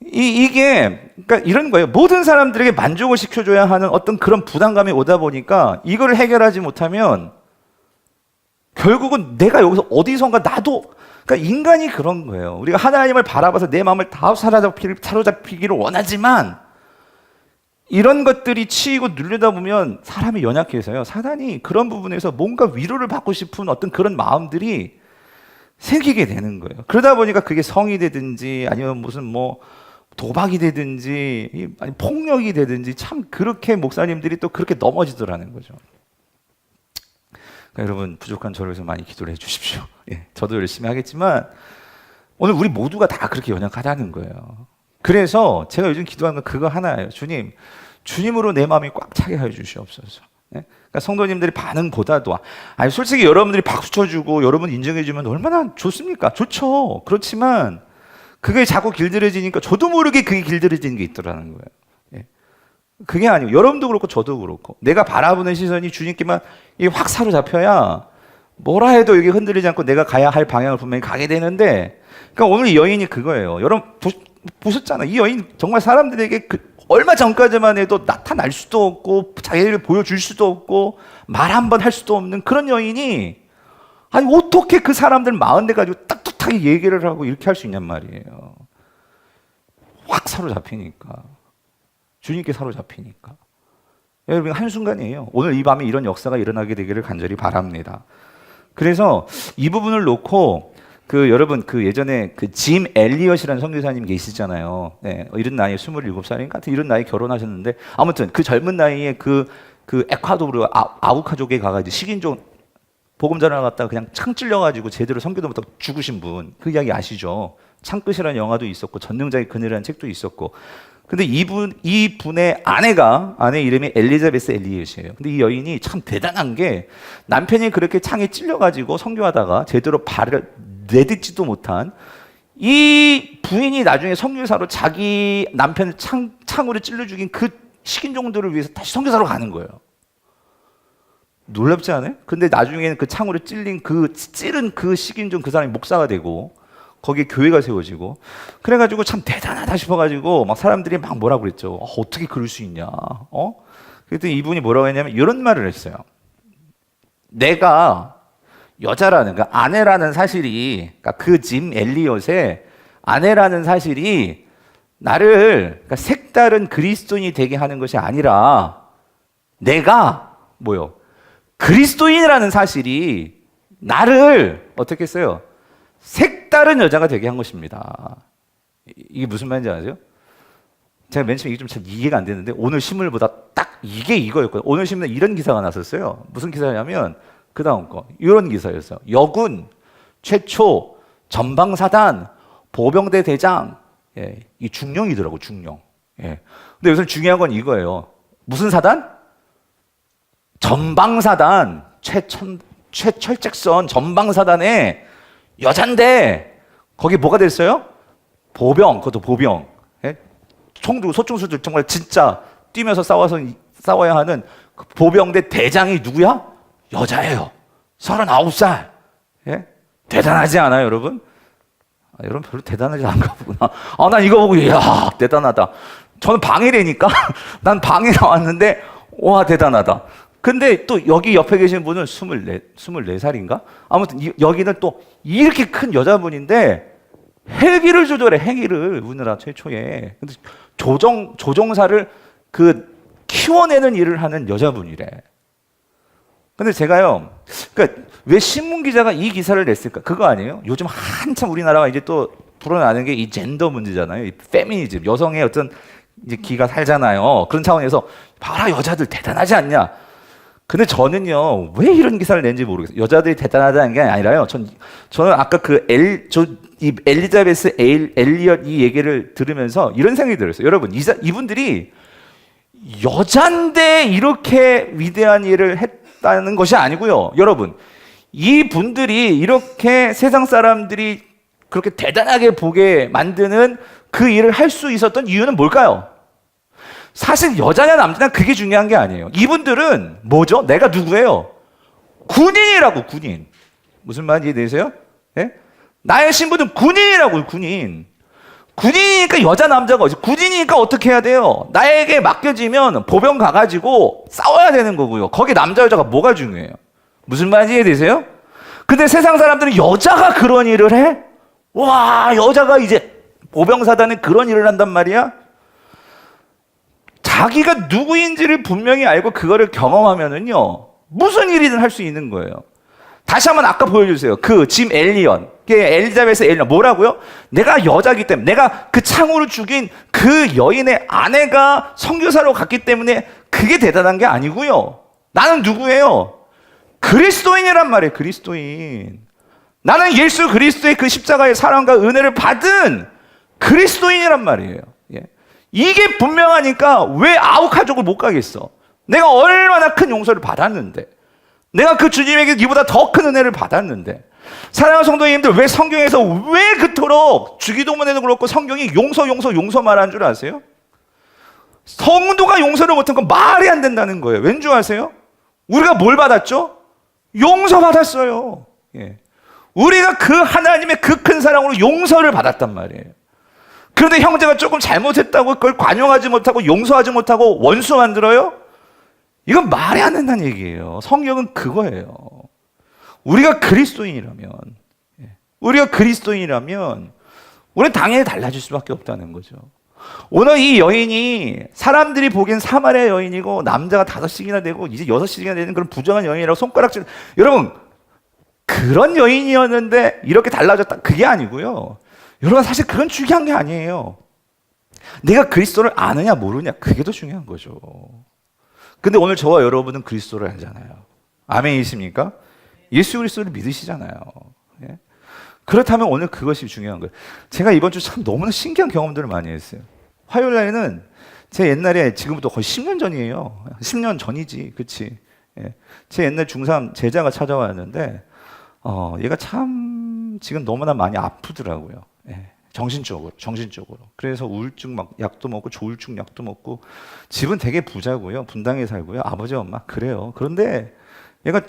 이게 그러니까 이런 거예요. 모든 사람들에게 만족을 시켜줘야 하는 어떤 그런 부담감이 오다 보니까 이걸 해결하지 못하면 결국은 내가 여기서 어디선가 나도 그러니까 인간이 그런 거예요. 우리가 하나님을 바라봐서 내 마음을 다 사로잡히기를 원하지만 이런 것들이 치이고 눌리다 보면 사람이 연약해서요. 사단이 그런 부분에서 뭔가 위로를 받고 싶은 어떤 그런 마음들이 생기게 되는 거예요. 그러다 보니까 그게 성이 되든지 아니면 무슨 뭐 도박이 되든지 아니 폭력이 되든지 참 그렇게 목사님들이 또 그렇게 넘어지더라는 거죠. 그러니까 여러분 부족한 저를 위해서 많이 기도를 해주십시오. 예, 저도 열심히 하겠지만 오늘 우리 모두가 다 그렇게 연약하다는 거예요. 그래서 제가 요즘 기도하는 건 그거 하나예요. 주님으로 내 마음이 꽉 차게 해주시옵소서. 예? 그러니까 성도님들의 반응보다도 아니 솔직히 여러분들이 박수 쳐주고 여러분 인정해주면 얼마나 좋습니까? 좋죠. 그렇지만 그게 자꾸 길들여지니까 저도 모르게 그게 길들여지는 게 있더라는 거예요. 예. 그게 아니고 여러분도 그렇고 저도 그렇고 내가 바라보는 시선이 주님께만 확 사로잡혀야 뭐라 해도 이게 흔들리지 않고 내가 가야 할 방향을 분명히 가게 되는데 그러니까 오늘 이 여인이 그거예요. 여러분 보셨잖아요. 이 여인 정말 사람들에게 얼마 전까지만 해도 나타날 수도 없고 자기를 보여줄 수도 없고 말 한 번 할 수도 없는 그런 여인이 아니 어떻게 그 사람들 마흔대 가지고 딱딱하게 얘기를 하고 이렇게 할 수 있냔 말이에요. 확 사로잡히니까. 주님께 사로잡히니까. 여러분 한순간이에요. 오늘 이 밤에 이런 역사가 일어나게 되기를 간절히 바랍니다. 그래서 이 부분을 놓고 여러분 예전에 짐 엘리엇이라는 선교사님 계시잖아요. 네, 이런 나이에 27살인가 같은 이런 나이에 결혼하셨는데 아무튼 그 젊은 나이에 그 에콰도르 아우카족에 가가 이제 식인종 복음 전하러 갔다가 그냥 창 찔려가지고 제대로 선교도 못하고 죽으신 분, 그 이야기 아시죠? 창끝이라는 영화도 있었고 전능자의 그늘이라는 책도 있었고. 근데 이분의 아내 이름이 엘리자베스 엘리엇이에요. 근데 이 여인이 참 대단한 게 남편이 그렇게 창에 찔려가지고 선교하다가 제대로 발을 내딛지도 못한 이 부인이 나중에 선교사로 자기 남편을 창으로 찔러 죽인 그 식인종들을 위해서 다시 선교사로 가는 거예요. 놀랍지 않아요? 근데 나중에는 그 창으로 찔린 찌른 그 식인종 그 사람이 목사가 되고 거기에 교회가 세워지고 그래가지고 참 대단하다 싶어가지고 막 사람들이 막 뭐라고 그랬죠. 어떻게 그럴 수 있냐? 그랬더니 이분이 뭐라고 했냐면 이런 말을 했어요. 내가 여자라는 아내라는 사실이 그 짐 엘리엇의 아내라는 사실이 나를 색다른 그리스도인이 되게 하는 것이 아니라 내가 그리스도인이라는 사실이 나를 어떻게 했어요? 색다른 여자가 되게 한 것입니다. 이게 무슨 말인지 아세요? 제가 맨 처음에 이게 좀 잘 이해가 안 되는데 오늘 신문보다 딱 이게 이거였거든요. 오늘 신문에 이런 기사가 났었어요. 무슨 기사냐면 그 다음 거 이런 기사였어요. 여군 최초 전방사단 보병대 대장 이 중령이더라고 중령. 근데 여기서 중요한 건 이거예요. 무슨 사단? 전방사단 최철책선 전방사단에 여잔데 거기 뭐가 됐어요? 그것도 보병. 총 들고 소총수들 정말 진짜 뛰면서 싸워야 하는 그 보병대 대장이 누구야? 여자예요. 39살. 대단하지 않아요, 여러분? 여러분 별로 대단하지 않은가 보구나. 난 이거 보고 이야 대단하다. 저는 방해래니까 난 방해 나왔는데 와 대단하다. 근데 또 여기 옆에 계신 분은 24살인가? 아무튼 여기는 또 이렇게 큰 여자분인데 헬기를 조절해, 헬기를 우리나라 최초에. 근데 조종사를 키워내는 일을 하는 여자분이래. 근데 제가요, 왜 신문 기자가 이 기사를 냈을까? 그거 아니에요? 요즘 한참 우리나라가 이제 또 불어나는 게 이 젠더 문제잖아요. 이 페미니즘, 여성의 어떤 이제 기가 살잖아요. 그런 차원에서 봐라 여자들 대단하지 않냐? 근데 저는요, 왜 이런 기사를 낸지 모르겠어요. 여자들이 대단하다는 게 아니라요. 저는 아까 이 엘리자베스 엘리엇 이 얘기를 들으면서 이런 생각이 들었어요. 여러분, 이분들이 여잔데 이렇게 위대한 일을 했다는 것이 아니고요. 여러분, 이분들이 이렇게 세상 사람들이 그렇게 대단하게 보게 만드는 그 일을 할 수 있었던 이유는 뭘까요? 사실 여자냐 남자냐 그게 중요한 게 아니에요. 이분들은 뭐죠? 내가 누구예요? 군인이라고, 군인. 무슨 말인지 이해되세요? 나의 신분은 군인이라고요, 군인. 군인이니까 여자 남자가 어디? 군인이니까 어떻게 해야 돼요? 나에게 맡겨지면 보병 가가지고 싸워야 되는 거고요. 거기 남자 여자가 뭐가 중요해요? 무슨 말인지 이해되세요? 근데 세상 사람들은 여자가 그런 일을 해? 와, 여자가 이제 보병사단에 그런 일을 한단 말이야? 자기가 누구인지를 분명히 알고 그거를 경험하면은요, 무슨 일이든 할 수 있는 거예요. 다시 한번 아까 보여주세요. 짐 엘리엇, 엘리자베스 엘리엇 뭐라고요? 내가 여자기 때문에, 내가 그 창으로 죽인 그 여인의 아내가 선교사로 갔기 때문에 그게 대단한 게 아니고요. 나는 누구예요? 그리스도인이란 말이에요. 그리스도인. 나는 예수 그리스도의 그 십자가의 사랑과 은혜를 받은 그리스도인이란 말이에요. 이게 분명하니까 왜 아우카족을 못 가겠어? 내가 얼마나 큰 용서를 받았는데, 내가 그 주님에게 이보다 더 큰 은혜를 받았는데. 사랑하는 성도님들, 왜 성경에서 왜 그토록 주기도문에도 그렇고 성경이 용서 말하는 줄 아세요? 성도가 용서를 못한 건 말이 안 된다는 거예요. 왠 줄 아세요? 우리가 뭘 받았죠? 용서 받았어요. 우리가 그 하나님의 그 큰 사랑으로 용서를 받았단 말이에요. 그런데 형제가 조금 잘못했다고 그걸 관용하지 못하고 용서하지 못하고 원수 만들어요? 이건 말이 안 된다는 얘기예요. 성경은 그거예요. 우리가 그리스도인이라면 우리는 당연히 달라질 수밖에 없다는 거죠. 오늘 이 여인이 사람들이 보기엔 사마리아 여인이고 남자가 5씩이나 되고 이제 6씩이나 되는 그런 부정한 여인이라고 손가락질. 여러분, 그런 여인이었는데 이렇게 달라졌다, 그게 아니고요. 여러분, 사실 그건 중요한 게 아니에요. 내가 그리스도를 아느냐 모르냐, 그게 더 중요한 거죠. 근데 오늘 저와 여러분은 그리스도를 알잖아요. 아멘이십니까? 예수 그리스도를 믿으시잖아요. 예? 그렇다면 오늘 그것이 중요한 거예요. 제가 이번 주 참 너무나 신기한 경험들을 많이 했어요. 화요일 날에는 제 옛날에, 지금부터 거의 10년 전이에요. 10년 전이지, 그치? 예. 제 옛날 중3 제자가 찾아왔는데, 얘가 참 지금 너무나 많이 아프더라고요. 예. 정신적으로. 그래서 우울증 막 약도 먹고 조울증 약도 먹고, 집은 되게 부자고요. 분당에 살고요. 아버지 엄마 그래요. 그런데 얘가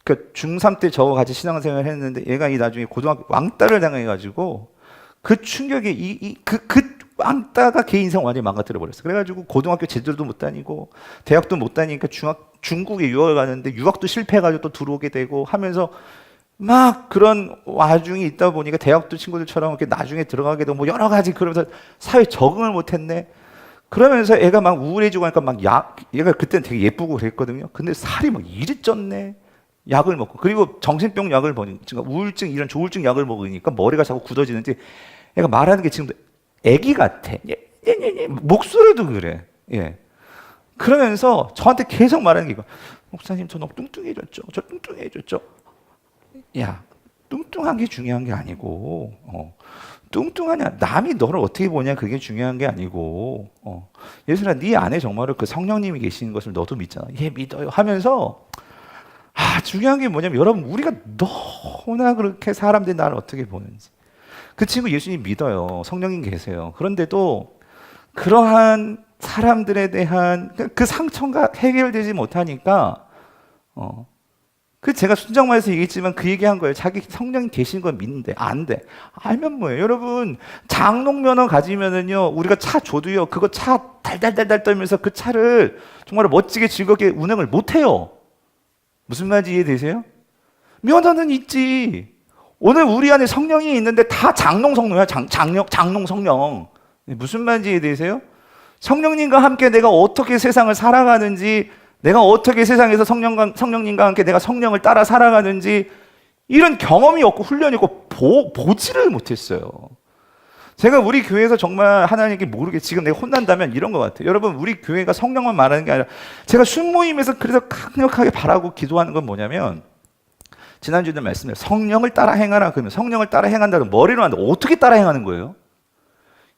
그 중3 때 저와 같이 신앙생활을 했는데, 얘가 이 나중에 고등학교 왕따를 당해가지고 그 충격이 그 왕따가 걔 인생 완전히 망가뜨려 버렸어. 그래가지고 고등학교 제대로도 못 다니고 대학도 못 다니니까 중국에 유학을 가는데 유학도 실패해가지고 또 들어오게 되고 하면서 막 그런 와중에 있다 보니까 대학도 친구들처럼 이렇게 나중에 들어가게 되고 뭐 여러 가지, 그러면서 사회에 적응을 못했네. 그러면서 애가 막 우울해지고 하니까 막 얘가 그때는 되게 예쁘고 그랬거든요. 근데 살이 막 이리 쪘네. 약을 먹고, 그리고 정신병 약을 먹으니까, 우울증 이런 조울증 약을 먹으니까 머리가 자꾸 굳어지는지 얘가 말하는 게 지금도 애기 같아. 목소리도 그래. 예. 그러면서 저한테 계속 말하는 게 이거, 목사님 저 너무 뚱뚱해졌죠. 저 뚱뚱해졌죠. 야, 뚱뚱한 게 중요한 게 아니고, 뚱뚱하냐, 남이 너를 어떻게 보냐, 그게 중요한 게 아니고, 예수라, 네 안에 정말로 그 성령님이 계시는 것을 너도 믿잖아. 예, 믿어요. 하면서, 중요한 게 뭐냐면, 여러분, 우리가 너무나 그렇게 사람들이 나를 어떻게 보는지. 그 친구 예수님 믿어요. 성령님 계세요. 그런데도 그러한 사람들에 대한 그 상처가 해결되지 못하니까, 제가 순정마에서 얘기했지만 그 얘기한 거예요. 자기 성령이 계신 걸 믿는데 안 돼. 알면 뭐예요? 여러분, 장롱면허 가지면은요, 우리가 차 줘도요, 그거 차 달달달달 떨면서 그 차를 정말 멋지게 즐겁게 운행을 못 해요. 무슨 말인지 이해되세요? 면허는 있지. 오늘 우리 안에 성령이 있는데 다 장롱 성령이야. 장롱 성령. 무슨 말인지 이해되세요? 성령님과 함께 내가 어떻게 세상을 살아가는지, 내가 어떻게 세상에서 성령님과 함께 내가 성령을 따라 살아가는지, 이런 경험이 없고 훈련이 없고 보지를 못했어요. 제가 우리 교회에서 정말 하나님께 모르게 지금 내가 혼난다면 이런 것 같아요. 여러분, 우리 교회가 성령만 말하는 게 아니라, 제가 순모임에서 그래서 강력하게 바라고 기도하는 건 뭐냐면, 지난주에도 말씀드렸어요. 성령을 따라 행하라. 그러면 성령을 따라 행한다는 머리로 하는데 어떻게 따라 행하는 거예요?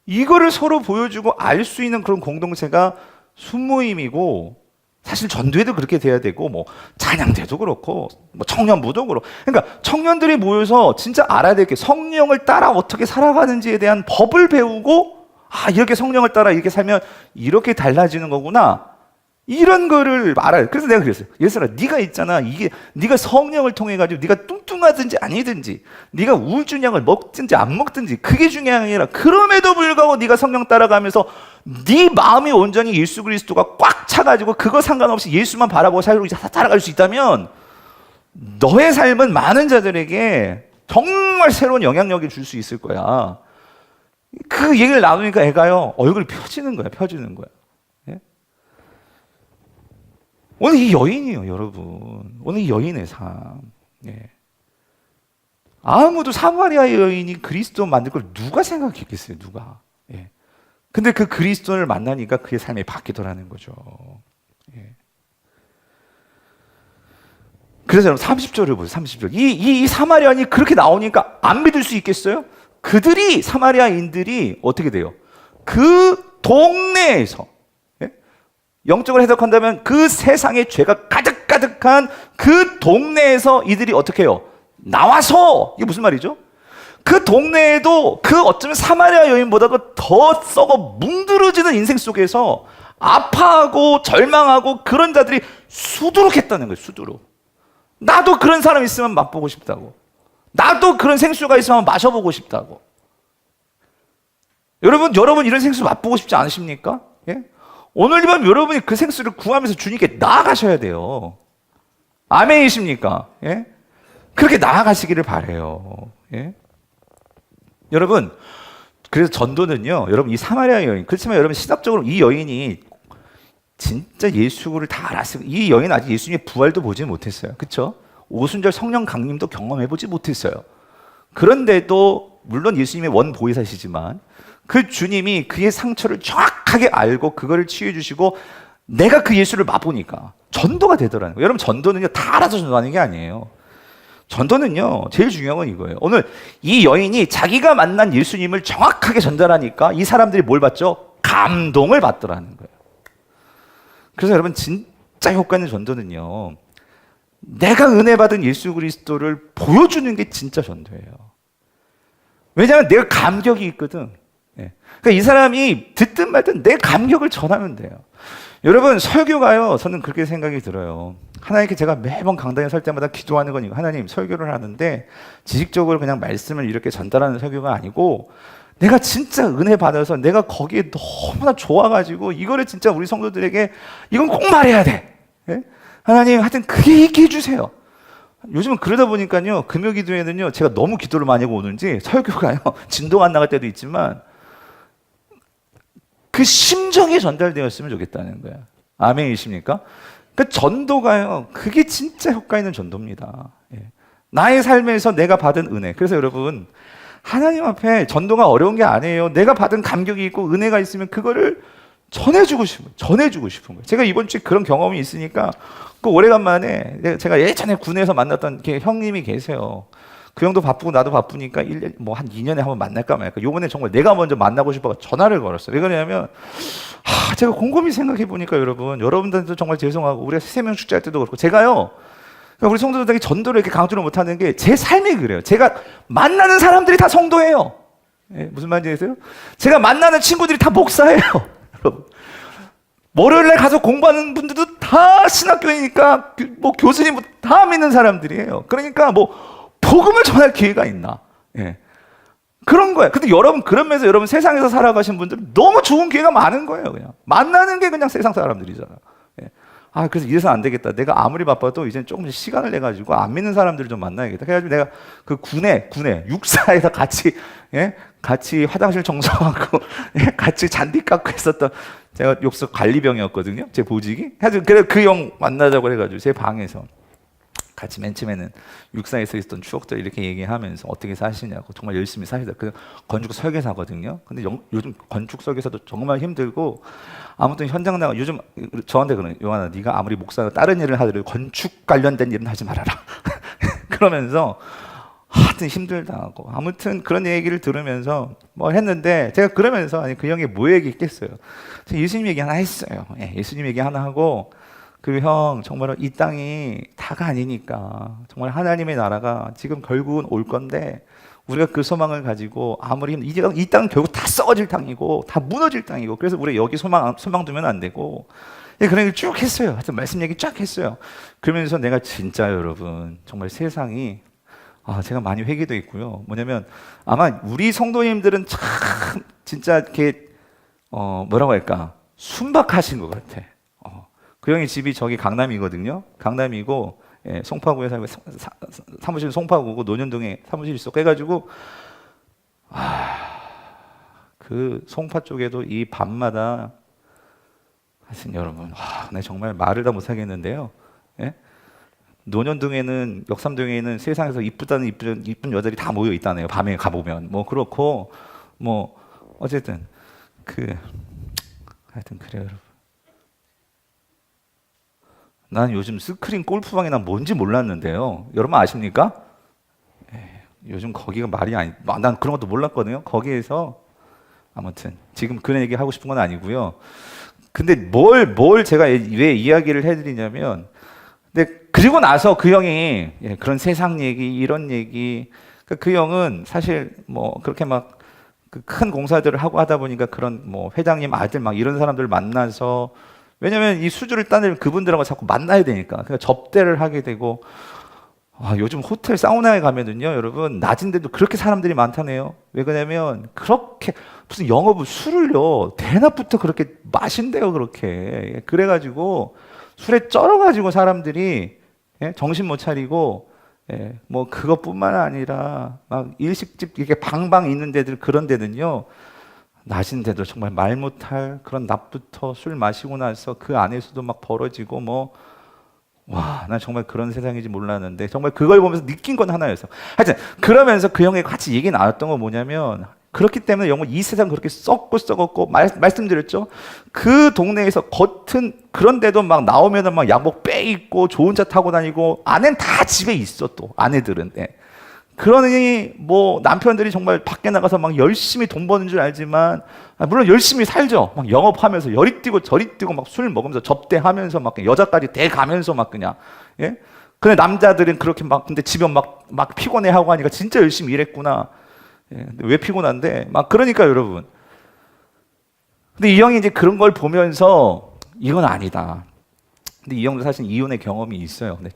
이거를 서로 보여주고 알 수 있는 그런 공동체가 순모임이고, 사실 전도회도 그렇게 돼야 되고, 뭐 찬양대도 그렇고, 뭐 청년부도 그렇고. 그러니까 청년들이 모여서 진짜 알아야 될 게, 성령을 따라 어떻게 살아가는지에 대한 법을 배우고, 이렇게 성령을 따라 이렇게 살면 이렇게 달라지는 거구나, 이런 거를 알아요. 그래서 내가 그랬어요. 예수라, 네가 있잖아. 이게 네가 성령을 통해 가지고 네가 뚱뚱하든지 아니든지, 네가 우울증 약을 먹든지 안 먹든지, 그게 중요한 게 아니라, 그럼에도 불구하고 네가 성령 따라가면서 네 마음이 온전히 예수 그리스도가 꽉 차가지고 그거 상관없이 예수만 바라보고 살아갈 수 있다면, 너의 삶은 많은 자들에게 정말 새로운 영향력을 줄 수 있을 거야. 그 얘기를 나누니까 애가요, 얼굴이 펴지는 거야. 예? 오늘 이 여인이에요, 여러분. 오늘 이 여인의 삶. 예. 아무도 사마리아 여인이 그리스도 만들 걸 누가 생각했겠어요, 누가. 예. 근데 그 그리스도를 만나니까 그의 삶이 바뀌더라는 거죠. 예. 그래서 여러분 30절을 보세요. 30절. 이 사마리아인이 그렇게 나오니까 안 믿을 수 있겠어요? 그들이, 사마리아인들이 어떻게 돼요? 그 동네에서, 예? 영적으로 해석한다면 그 세상에 죄가 가득가득한 그 동네에서 이들이 어떻게 해요? 나와서, 이게 무슨 말이죠? 그 동네에도 그 어쩌면 사마리아 여인보다도 더 썩어 뭉드러지는 인생 속에서 아파하고 절망하고 그런 자들이 수두룩했다는 거예요. 수두룩. 나도 그런 사람 있으면 맛보고 싶다고. 나도 그런 생수가 있으면 마셔보고 싶다고. 여러분 이런 생수 맛보고 싶지 않으십니까? 예? 오늘 이 밤 여러분이 그 생수를 구하면서 주님께 나아가셔야 돼요. 아멘이십니까? 예? 그렇게 나아가시기를 바라요. 예? 여러분, 그래서 전도는요, 여러분 이 사마리아 여인, 그렇지만 여러분 신학적으로 이 여인이 진짜 예수를 다 알았어요. 이 여인은 아직 예수님의 부활도 보지 못했어요. 그렇죠? 오순절 성령 강림도 경험해보지 못했어요. 그런데도 물론 예수님의 원보혜사시지만 그 주님이 그의 상처를 정확하게 알고 그거를 치유해주시고 내가 그 예수를 맛보니까 전도가 되더라는 거예요. 여러분 전도는요 다 알아서 전도하는 게 아니에요. 전도는요 제일 중요한 건 이거예요. 오늘 이 여인이 자기가 만난 예수님을 정확하게 전달하니까 이 사람들이 뭘 받죠? 감동을 받더라는 거예요. 그래서 여러분 진짜 효과 있는 전도는요 내가 은혜 받은 예수 그리스도를 보여주는 게 진짜 전도예요. 왜냐하면 내가 감격이 있거든. 그러니까 이 사람이 듣든 말든 내 감격을 전하면 돼요. 여러분 설교가요 저는 그렇게 생각이 들어요. 하나님께 제가 매번 강단에 설 때마다 기도하는 건 이거, 하나님 설교를 하는데 지식적으로 그냥 말씀을 이렇게 전달하는 설교가 아니고 내가 진짜 은혜 받아서 내가 거기에 너무나 좋아가지고 이거를 진짜 우리 성도들에게 이건 꼭 말해야 돼. 예? 하나님 하여튼 그게 있게 해주세요. 요즘은 그러다 보니까요 금요 기도에는요 제가 너무 기도를 많이 하고 오는지 설교가요 진도가 안 나갈 때도 있지만 그 심정이 전달되었으면 좋겠다는 거예요. 아멘이십니까? 그 전도가요 그게 진짜 효과 있는 전도입니다. 예. 나의 삶에서 내가 받은 은혜. 그래서 여러분 하나님 앞에 전도가 어려운 게 아니에요. 내가 받은 감격이 있고 은혜가 있으면 그거를 전해주고 싶은 거예요. 제가 이번 주에 그런 경험이 있으니까 그 오래간만에 제가 예전에 군에서 만났던 형님이 계세요. 그 형도 바쁘고 나도 바쁘니까 1년, 한 2년에 한번 만날까 말까. 요번에 정말 내가 먼저 만나고 싶어서 전화를 걸었어요. 왜 그러냐면 제가 곰곰이 생각해 보니까 여러분들도 정말 죄송하고 우리가 세명 축제할 때도 그렇고 제가요 그러니까 우리 성도들에게 전도를 이렇게 강조를 못하는 게 제 삶이 그래요. 제가 만나는 사람들이 다 성도예요. 예, 무슨 말인지 아세요? 제가 만나는 친구들이 다 목사예요. 여러분 월요일날 가서 공부하는 분들도 다 신학교이니까 교수님 다 믿는 사람들이에요. 그러니까 복음을 전할 기회가 있나? 예. 그런 거예요. 근데 여러분 그러면서 여러분 세상에서 살아가신 분들은 너무 좋은 기회가 많은 거예요. 그냥 만나는 게 그냥 세상 사람들이잖아. 예. 그래서 이래서 안 되겠다. 내가 아무리 바빠도 이제 조금 시간을 내 가지고 안 믿는 사람들을 좀 만나야겠다. 그래가지고 내가 그 군에 육사에서 같이 화장실 청소하고 같이 잔디 깎고 했었던 제가 욕석 관리병이었거든요. 제 보직이. 그래서 그 형 만나자고 해가지고 제 방에서. 같이 맨 처음에는 육사에서 있었던 추억들 이렇게 얘기하면서 어떻게 사시냐고 정말 열심히 사시다. 그 건축 설계사거든요. 근데 요즘 건축 설계사도 정말 힘들고 아무튼 현장 나가 요즘 저한테 그러는 요한아 네가 아무리 목사가 다른 일을 하더라도 건축 관련된 일은 하지 말아라. 그러면서 하여튼 힘들다고 아무튼 그런 얘기를 들으면서 했는데 제가 그러면서 아니 그 형이 뭐 얘기했겠어요. 예수님 얘기 하나 했어요. 예수님 얘기 하나 하고 그리고 형 정말 이 땅이 다가 아니니까 정말 하나님의 나라가 지금 결국은 올 건데 우리가 그 소망을 가지고 아무리 이제 이 땅은 결국 다 썩어질 땅이고 다 무너질 땅이고 그래서 우리가 여기 소망 두면 안 되고 그런 얘기를 쭉 했어요. 하여튼 말씀 얘기 쫙 했어요. 그러면서 내가 진짜 여러분 정말 세상이 제가 많이 회개도 있고요. 뭐냐면 아마 우리 성도님들은 참 진짜 이렇게 뭐라고 할까 순박하신 것 같아. 그 형의 집이 저기 강남이거든요. 강남이고 송파구에 살고 사무실 송파구고 논현동에 사무실 있었고 해가지고 그 송파 쪽에도 이 밤마다 하여튼 여러분 나 정말 말을 다 못하겠는데요. 예? 논현동에는 역삼동에는 세상에서 이쁘다는 이쁜 여자들이 다 모여 있다네요. 밤에 가보면 그렇고 어쨌든 하여튼 그래요 여러분. 난 요즘 스크린 골프방이 난 뭔지 몰랐는데요. 여러분 아십니까? 요즘 거기가 말이 난 그런 것도 몰랐거든요. 거기에서 아무튼 지금 그런 얘기 하고 싶은 건 아니고요. 근데 뭘 제가 왜 이야기를 해드리냐면 근데 그리고 나서 그 형이 그런 세상 얘기 이런 얘기 그 형은 사실 그렇게 막 큰 공사들을 하고 하다 보니까 그런 회장님 아들 막 이런 사람들 만나서 왜냐면 이 수주를 따내면 그분들하고 자꾸 만나야 되니까 그러니까 접대를 하게 되고 요즘 호텔 사우나에 가면은요, 여러분, 낮인데도 그렇게 사람들이 많다네요. 왜 그러냐면, 그렇게, 무슨 영업을 술을요, 대낮부터 그렇게 마신대요, 그렇게. 그래가지고, 술에 쩔어가지고 사람들이, 예? 정신 못 차리고, 예, 뭐, 그것뿐만 아니라, 막 일식집, 이렇게 방방 있는 데들, 그런 데는요, 낮인데도 정말 말 못할 그런 낮부터 술 마시고 나서 그 안에서도 막 벌어지고, 뭐, 와, 난 정말 그런 세상인지 몰랐는데 정말 그걸 보면서 느낀 건 하나였어. 하여튼 그러면서 그 형이 같이 얘기 나눴던 건 뭐냐면, 그렇기 때문에 영어 이 세상 그렇게 썩고 썩었고, 말씀드렸죠. 그 동네에서 겉은 그런데도 막 나오면은 막 양복 빼 입고 좋은 차 타고 다니고, 아내는 다 집에 있어. 또 아내들은. 네. 그러니 뭐 남편들이 정말 밖에 나가서 막 열심히 돈 버는 줄 알지만, 물론 열심히 살죠. 막 영업하면서 여리 뛰고 저리 뛰고 막 술 먹으면서 접대하면서 막 여자까지 대가면서 막 그냥, 예. 근데 남자들은 그렇게 막, 근데 집에 막 피곤해하고 하니까 진짜 열심히 일했구나. 예. 근데 왜 피곤한데? 막 그러니까 여러분. 근데 이 형이 이제 그런 걸 보면서 이건 아니다. 근데 이 형도 사실 이혼의 경험이 있어요. 근데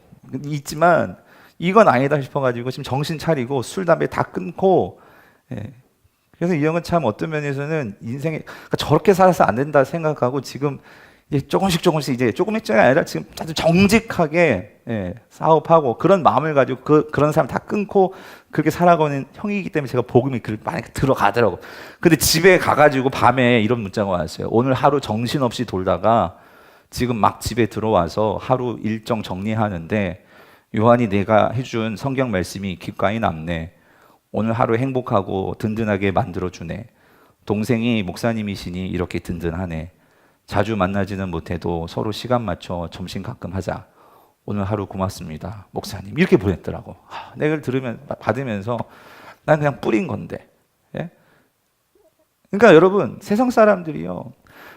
있지만 이건 아니다 싶어가지고 지금 정신 차리고 술, 담배 다 끊고, 예. 그래서 이 형은 참 어떤 면에서는 인생에, 그러니까 저렇게 살아서 안 된다 생각하고 지금 이제 조금씩 이제 조금씩이 아니라 지금 아주 정직하게, 예, 사업하고 그런 마음을 가지고 그런 사람 다 끊고 그렇게 살아가는 형이기 때문에 제가 복음이 많이 들어가더라고. 근데 집에 가가지고 밤에 이런 문자가 왔어요. 오늘 하루 정신없이 돌다가 지금 막 집에 들어와서 하루 일정 정리하는데 요한이 내가 해준 성경 말씀이 귓가에 남네. 오늘 하루 행복하고 든든하게 만들어주네. 동생이 목사님이시니 이렇게 든든하네. 자주 만나지는 못해도 서로 시간 맞춰 점심 가끔 하자. 오늘 하루 고맙습니다, 목사님. 이렇게 보냈더라고. 내가 이걸 받으면서 난 그냥 뿌린 건데. 예? 그러니까 여러분, 세상 사람들이요.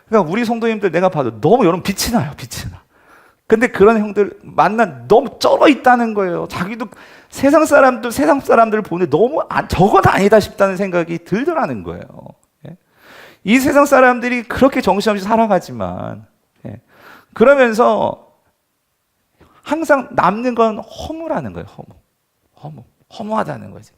그러니까 우리 성도님들 내가 봐도 너무 여러분 빛이 나요, 빛이 나. 근데 그런 형들 만나 너무 쩔어 있다는 거예요. 자기도 세상 사람들 보는데 너무 저건 아니다 싶다는 생각이 들더라는 거예요. 예? 이 세상 사람들이 그렇게 정신없이 살아가지만, 예. 그러면서 항상 남는 건 허무라는 거예요. 허무하다는 거지.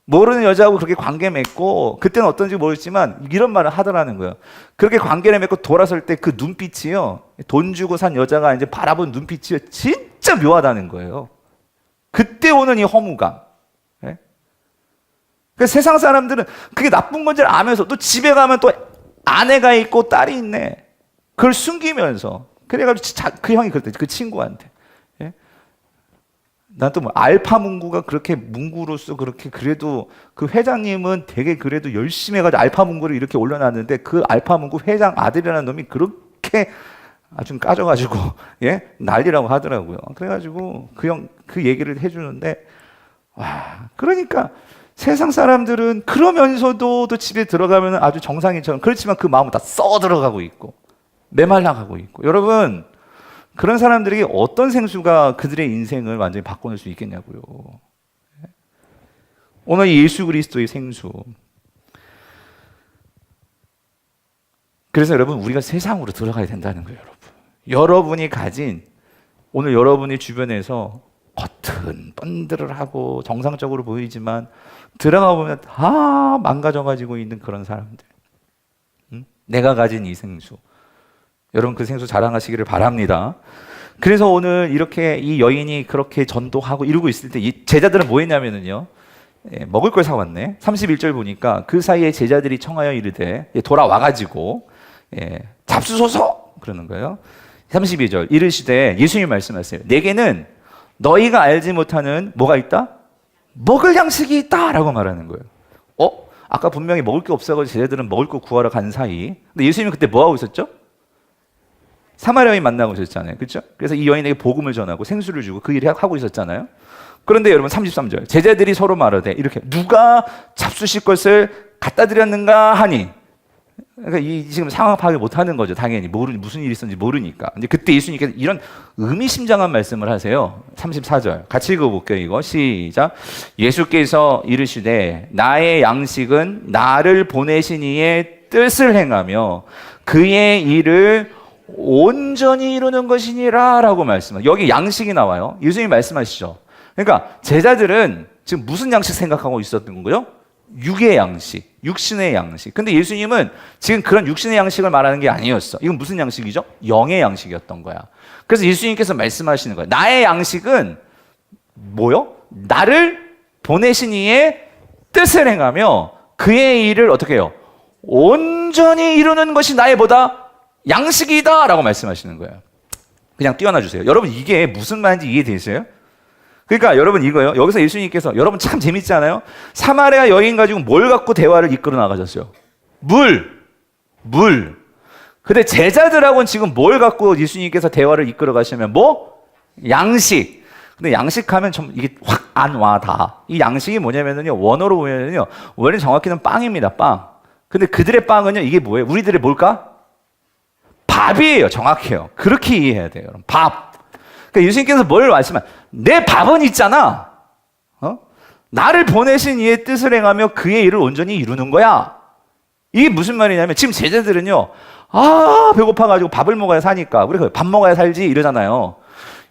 모르는 여자하고 그렇게 관계 맺고, 그때는 어떤지 모르겠지만 이런 말을 하더라는 거예요. 그렇게 관계를 맺고 돌아설 때 그 눈빛이요, 돈 주고 산 여자가 이제 바라본 눈빛이요, 진짜 묘하다는 거예요. 그때 오는 이 허무감. 예? 그 세상 사람들은 그게 나쁜 건지 알면서 또 집에 가면 또 아내가 있고 딸이 있네. 그걸 숨기면서. 그래가지고 그 형이 그랬대, 그 친구한테. 난 또 뭐 알파 문구가 그렇게 문구로서 그렇게, 그래도 그 회장님은 되게 그래도 열심히 해가지고 알파 문구를 이렇게 올려놨는데 그 알파 문구 회장 아들이라는 놈이 그렇게 아주 까져가지고, 예, 난리라고 하더라고요. 그래가지고 그 형 그 얘기를 해주는데, 와, 그러니까 세상 사람들은 그러면서도 또 집에 들어가면 아주 정상인처럼, 그렇지만 그 마음은 다 써 들어가고 있고 메말라가고 있고. 여러분, 그런 사람들에게 어떤 생수가 그들의 인생을 완전히 바꿔놓을 수 있겠냐고요. 오늘 예수 그리스도의 생수. 그래서 여러분, 우리가 세상으로 들어가야 된다는 거예요, 여러분. 여러분이 가진, 오늘 여러분의 주변에서 겉은 번들하고 정상적으로 보이지만 들어가 보면 다 망가져가지고 있는 그런 사람들. 응? 내가 가진 이 생수. 여러분, 그 생수 자랑하시기를 바랍니다. 그래서 오늘 이렇게 이 여인이 그렇게 전도하고 이러고 있을 때 이 제자들은 뭐 했냐면요, 예, 먹을 걸 사왔네. 31절 보니까 그 사이에 제자들이 청하여 이르되, 예, 돌아와가지고, 예, 잡수소서 그러는 거예요. 32절 이르시되 예수님이 말씀하세요. 내게는 너희가 알지 못하는 뭐가 있다? 먹을 양식이 있다 라고 말하는 거예요. 아까 분명히 먹을 게 없어서 제자들은 먹을 거 구하러 간 사이, 근데 예수님이 그때 뭐 하고 있었죠? 사마리아 여인 만나고 있었잖아요. 그렇죠? 그래서 이 여인에게 복음을 전하고 생수를 주고 그 일을 하고 있었잖아요. 그런데 여러분 33절 제자들이 서로 말하되 이렇게, 누가 잡수실 것을 갖다 드렸는가 하니. 그러니까 이 지금 상황 파악을 못 하는 거죠. 당연히 무슨 일이 있었는지 모르니까. 근데 그때 예수님께서 이런 의미심장한 말씀을 하세요. 34절 같이 읽어볼게요. 이거 시작. 예수께서 이르시되 나의 양식은 나를 보내신 이의 뜻을 행하며 그의 일을 온전히 이루는 것이니라 라고 말씀하세요. 여기 양식이 나와요. 예수님이 말씀하시죠. 그러니까 제자들은 지금 무슨 양식 생각하고 있었던 거예요? 육의 양식, 육신의 양식. 근데 예수님은 지금 그런 육신의 양식을 말하는 게 아니었어. 이건 무슨 양식이죠? 영의 양식이었던 거야. 그래서 예수님께서 말씀하시는 거예요. 나의 양식은 뭐요? 나를 보내신 이의 뜻을 행하며 그의 일을 어떻게 해요? 온전히 이루는 것이 나의 뭐다? 양식이다 라고 말씀하시는 거예요. 그냥 띄워놔 주세요. 여러분 이게 무슨 말인지 이해되세요? 그러니까 여러분 이거요. 여기서 예수님께서 여러분 참 재밌지 않아요? 사마리아 여인 가지고 뭘 갖고 대화를 이끌어 나가셨어요? 물. 근데 제자들하고는 지금 뭘 갖고 예수님께서 대화를 이끌어 가시면 뭐? 양식. 근데 양식하면 좀 이게 확 안 와 다. 이 양식이 뭐냐면요. 원어로 보면요. 원래 정확히는 빵입니다. 빵. 근데 그들의 빵은요. 이게 뭐예요? 우리들의 뭘까? 밥이에요. 정확해요. 그렇게 이해해야 돼요. 여러분. 밥. 그러니까 예수님께서 뭘 말씀하면 내 밥은 있잖아. 나를 보내신 이의 뜻을 행하며 그의 일을 온전히 이루는 거야. 이게 무슨 말이냐면 지금 제자들은요. 배고파가지고 밥을 먹어야 사니까 우리 밥 먹어야 살지 이러잖아요.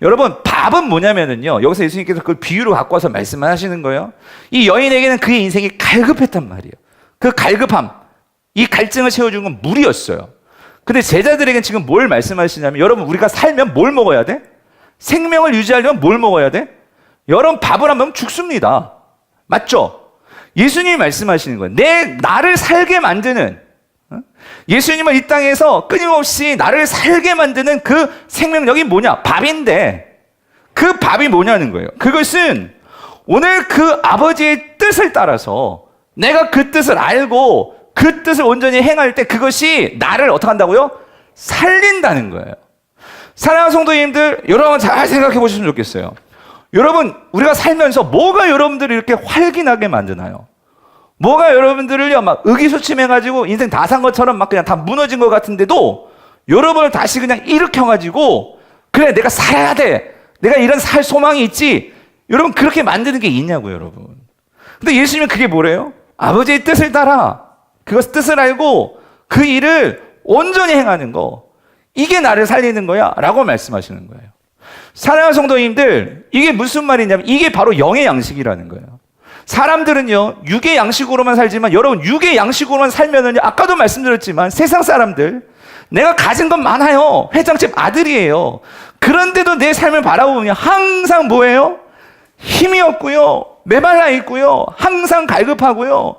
여러분 밥은 뭐냐면은요. 여기서 예수님께서 그걸 비유로 갖고 와서 말씀하시는 거예요. 이 여인에게는 그의 인생이 갈급했단 말이에요. 그 갈급함, 이 갈증을 채워준 건 물이었어요. 근데 제자들에게는 지금 뭘 말씀하시냐면 여러분 우리가 살면 뭘 먹어야 돼? 생명을 유지하려면 뭘 먹어야 돼? 여러분 밥을 안 먹으면 죽습니다. 맞죠? 예수님이 말씀하시는 거예요. 나를 살게 만드는 예수님은 이 땅에서 끊임없이 나를 살게 만드는 그 생명력이 뭐냐? 밥인데 그 밥이 뭐냐는 거예요. 그것은 오늘 그 아버지의 뜻을 따라서 내가 그 뜻을 알고 그 뜻을 온전히 행할 때 그것이 나를 어떻게 한다고요? 살린다는 거예요. 사랑하는 성도님들, 여러분 잘 생각해 보시면 좋겠어요. 여러분, 우리가 살면서 뭐가 여러분들을 이렇게 활기나게 만드나요? 뭐가 여러분들을요, 막 의기소침해가지고 인생 다 산 것처럼 막 그냥 다 무너진 것 같은데도 여러분을 다시 그냥 일으켜가지고 그래, 내가 살아야 돼. 내가 이런 살 소망이 있지. 여러분, 그렇게 만드는 게 있냐고요, 여러분. 근데 예수님은 그게 뭐래요? 아버지의 뜻을 따라. 그것 뜻을 알고 그 일을 온전히 행하는 거. 이게 나를 살리는 거야 라고 말씀하시는 거예요. 사랑하는 성도님들, 이게 무슨 말이냐면 이게 바로 영의 양식이라는 거예요. 사람들은요 육의 양식으로만 살지만 여러분 육의 양식으로만 살면은요 아까도 말씀드렸지만 세상 사람들 내가 가진 건 많아요. 회장집 아들이에요. 그런데도 내 삶을 바라보면 항상 뭐예요? 힘이 없고요, 메말라 있고요, 항상 갈급하고요,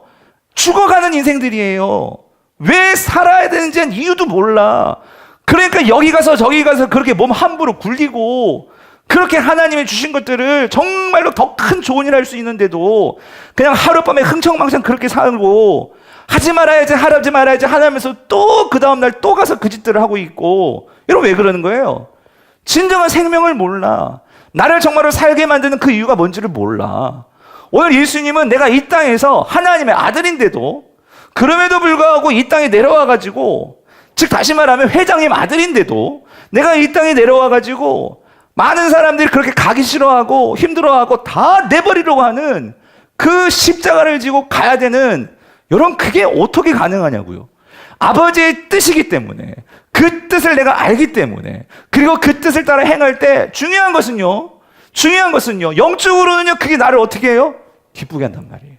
죽어가는 인생들이에요. 왜 살아야 되는지는 이유도 몰라. 그러니까 여기 가서 저기 가서 그렇게 몸 함부로 굴리고 그렇게 하나님이 주신 것들을 정말로 더 큰 좋은 일 할 수 있는데도 그냥 하룻밤에 흥청망청 그렇게 살고 하지 말아야지 하지 말아야지 하면서 또 그 다음날 또 가서 그 짓들을 하고 있고. 여러분 왜 그러는 거예요? 진정한 생명을 몰라. 나를 정말로 살게 만드는 그 이유가 뭔지를 몰라. 오늘 예수님은 내가 이 땅에서 하나님의 아들인데도 그럼에도 불구하고 이 땅에 내려와가지고 즉 다시 말하면 회장님 아들인데도 내가 이 땅에 내려와가지고 많은 사람들이 그렇게 가기 싫어하고 힘들어하고 다 내버리려고 하는 그 십자가를 지고 가야 되는, 여러분 그게 어떻게 가능하냐고요. 아버지의 뜻이기 때문에, 그 뜻을 내가 알기 때문에, 그리고 그 뜻을 따라 행할 때 중요한 것은요 영적으로는요 그게 나를 어떻게 해요? 기쁘게 한단 말이에요.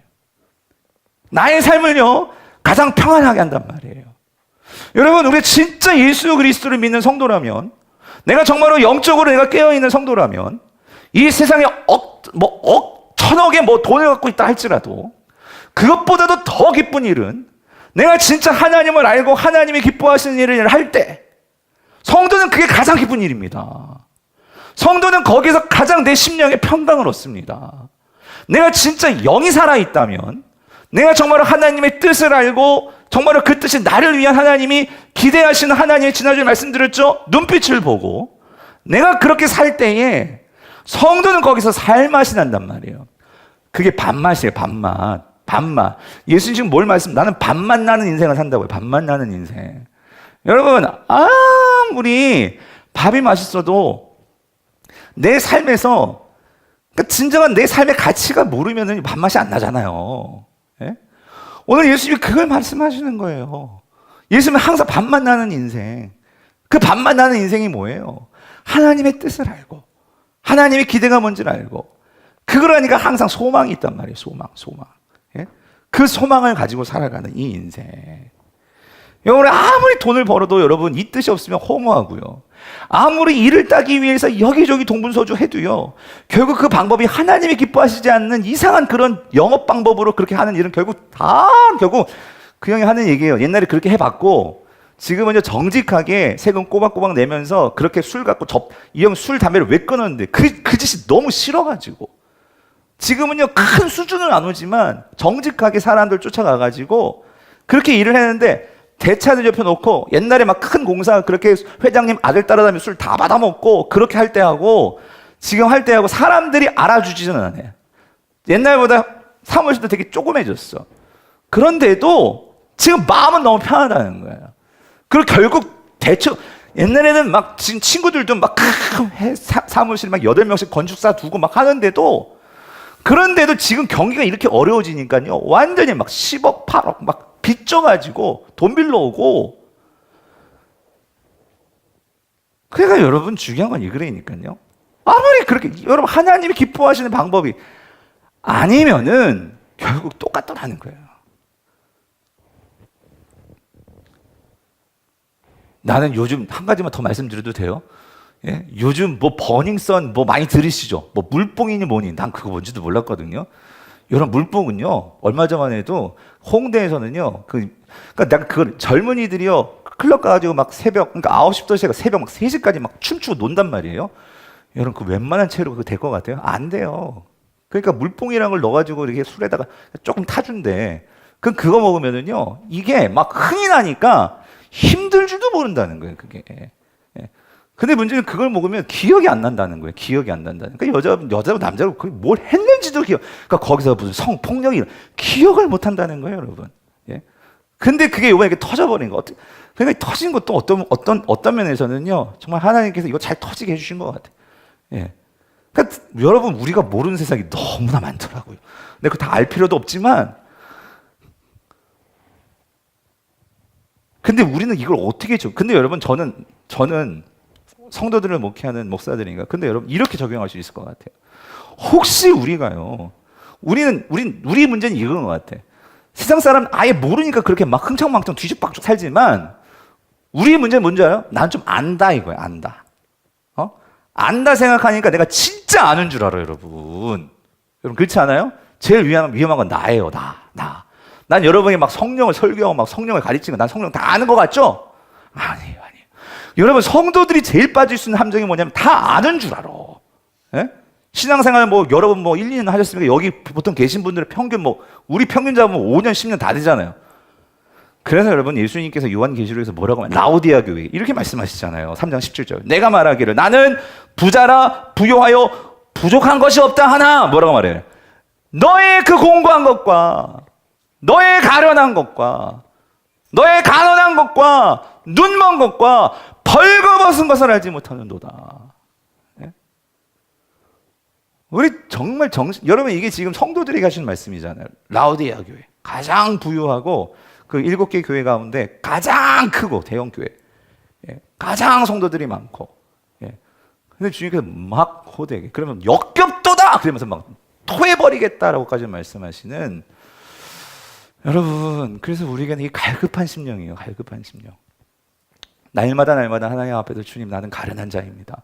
나의 삶을요 가장 평안하게 한단 말이에요. 여러분 우리 진짜 예수 그리스도를 믿는 성도라면, 내가 정말로 영적으로 내가 깨어있는 성도라면 이 세상에 천억의 돈을 갖고 있다 할지라도 그것보다도 더 기쁜 일은 내가 진짜 하나님을 알고 하나님이 기뻐하시는 일을 할 때 성도는 그게 가장 기쁜 일입니다. 성도는 거기서 가장 내 심령의 평강을 얻습니다. 내가 진짜 영이 살아있다면, 내가 정말로 하나님의 뜻을 알고 정말로 그 뜻이 나를 위한 하나님이 기대하시는 하나님의, 지난주에 말씀드렸죠? 눈빛을 보고 내가 그렇게 살 때에 성도는 거기서 살맛이 난단 말이에요. 그게 밥맛이에요. 밥맛. 예수님 지금 뭘 말씀? 나는 밥맛 나는 인생을 산다고요. 밥맛 나는 인생. 여러분 아무리 밥이 맛있어도 내 삶에서 진정한 내 삶의 가치가 모르면 밥맛이 안 나잖아요. 예? 오늘 예수님이 그걸 말씀하시는 거예요. 예수님은 항상 밥맛 나는 인생. 그 밥맛 나는 인생이 뭐예요? 하나님의 뜻을 알고 하나님의 기대가 뭔지를 알고 그러니까 항상 소망이 있단 말이에요. 소망. 예? 그 소망을 가지고 살아가는 이 인생. 여러분, 아무리 돈을 벌어도 여러분 이 뜻이 없으면 허무하고요. 아무리 일을 따기 위해서 여기저기 동분서주 해도요, 결국 그 방법이 하나님이 기뻐하시지 않는 이상한 그런 영업 방법으로 그렇게 하는 일은 결국 그 형이 하는 얘기예요. 옛날에 그렇게 해봤고 지금은요 정직하게 세금 꼬박꼬박 내면서 그렇게 술 갖고 이 형 술 담배를 왜 끊었는데 그 짓이 너무 싫어가지고 지금은요 큰 수준은 안 오지만 정직하게 사람들 쫓아가가지고 그렇게 일을 했는데, 대차도 옆에 놓고 옛날에 막 큰 공사 그렇게 회장님 아들 따라다니며 술 다 받아먹고 그렇게 할 때하고 지금 할 때하고 사람들이 알아주지는 않아요. 옛날보다 사무실도 되게 조그매졌어. 그런데도 지금 마음은 너무 편하다는 거예요. 그리고 결국 대충 옛날에는 막 지금 친구들도 막 사무실 막 8명씩 건축사 두고 막 하는데도, 그런데도 지금 경기가 이렇게 어려워지니까요 완전히 막 10억 8억 막 빚져가지고 돈 빌려오고. 그러니까 여러분 중요한 건 이거라니까요. 아무리 그렇게 여러분 하나님이 기뻐하시는 방법이 아니면은 결국 똑같더라는 거예요. 나는 요즘 한 가지만 더 말씀드려도 돼요? 예? 요즘 뭐 버닝썬 뭐 많이 들으시죠? 뭐 물뽕이니 뭐니, 난 그거 뭔지도 몰랐거든요. 여러분, 물뽕은요 얼마 전만 해도 홍대에서는요 그러니까 내가 그걸 젊은이들이요 클럽 가가지고 막 새벽, 그러니까 9시부터 시작해서 새벽 막 3시까지 막 춤추고 논단 말이에요. 여러분 그 웬만한 채로 그거 될 것 같아요? 안 돼요. 그러니까 물뽕이라는 걸 넣어가지고 이렇게 술에다가 조금 타준대. 그거 먹으면은요 이게 막 흥이 나니까 힘들 줄도 모른다는 거예요, 그게. 예. 근데 문제는 그걸 먹으면 기억이 안 난다는 거예요. 기억이 안 난다는. 그러니까 여자고 남자고 뭘 했는지도 그러니까 거기서 무슨 성폭력이 기억을 못 한다는 거예요, 여러분. 예. 근데 그게 이번에 이렇게 터져버린 거. 그러니까 터진 것도 어떤 면에서는요, 정말 하나님께서 이거 잘 터지게 해주신 것 같아요. 예. 그러니까 여러분, 우리가 모르는 세상이 너무나 많더라고요. 근데 그거 다 알 필요도 없지만, 근데 우리는 이걸 어떻게 근데 여러분, 저는 성도들을 목회하는 목사들이니까, 근데 여러분 이렇게 적용할 수 있을 것 같아요. 혹시 우리가요, 우리 문제는 이건 것 같아. 세상 사람 아예 모르니까 그렇게 막 흥청망청 뒤죽박죽 살지만, 우리의 문제는 뭔지 알아요? 난 좀 안다 이거야. 안다 생각하니까 내가 진짜 아는 줄 알아요, 여러분. 여러분 그렇지 않아요? 제일 위험한 건 나예요. 나. 난 여러분이 막 성령을 설교하고 막 성령을 가르치는 거, 난 성령 다 아는 것 같죠? 아니에요. 여러분, 성도들이 제일 빠질 수 있는 함정이 뭐냐면 다 아는 줄 알아. 예? 신앙생활 뭐 여러분 뭐 1, 2년 하셨으니까 여기 보통 계신 분들의 평균 우리 평균 잡으면 5년, 10년 다 되잖아요. 그래서 여러분, 예수님께서 요한계시록에서 뭐라고 하면 라오디아 교회 이렇게 말씀하시잖아요. 3장 17절. 내가 말하기를 나는 부자라 부요하여 부족한 것이 없다 하나, 뭐라고 말해요? 너의 그 공고한 것과 너의 가련한 것과 너의 가난한 것과 눈먼 것과 벌거벗은 것을 알지 못하는도다. 예? 우리 정말 여러분, 이게 지금 성도들이 하시는 말씀이잖아요. 라오디아 교회 가장 부유하고 그 7개 교회 가운데 가장 크고 대형 교회, 예? 가장 성도들이 많고, 예? 근데 주님께서 막 호되게 그러면 역겹도다 그러면서 막 토해버리겠다라고까지 말씀하시는, 여러분, 그래서 우리에게는 이 갈급한 심령이에요. 갈급한 심령. 날마다 하나님 앞에서 주님, 나는 가련한 자입니다.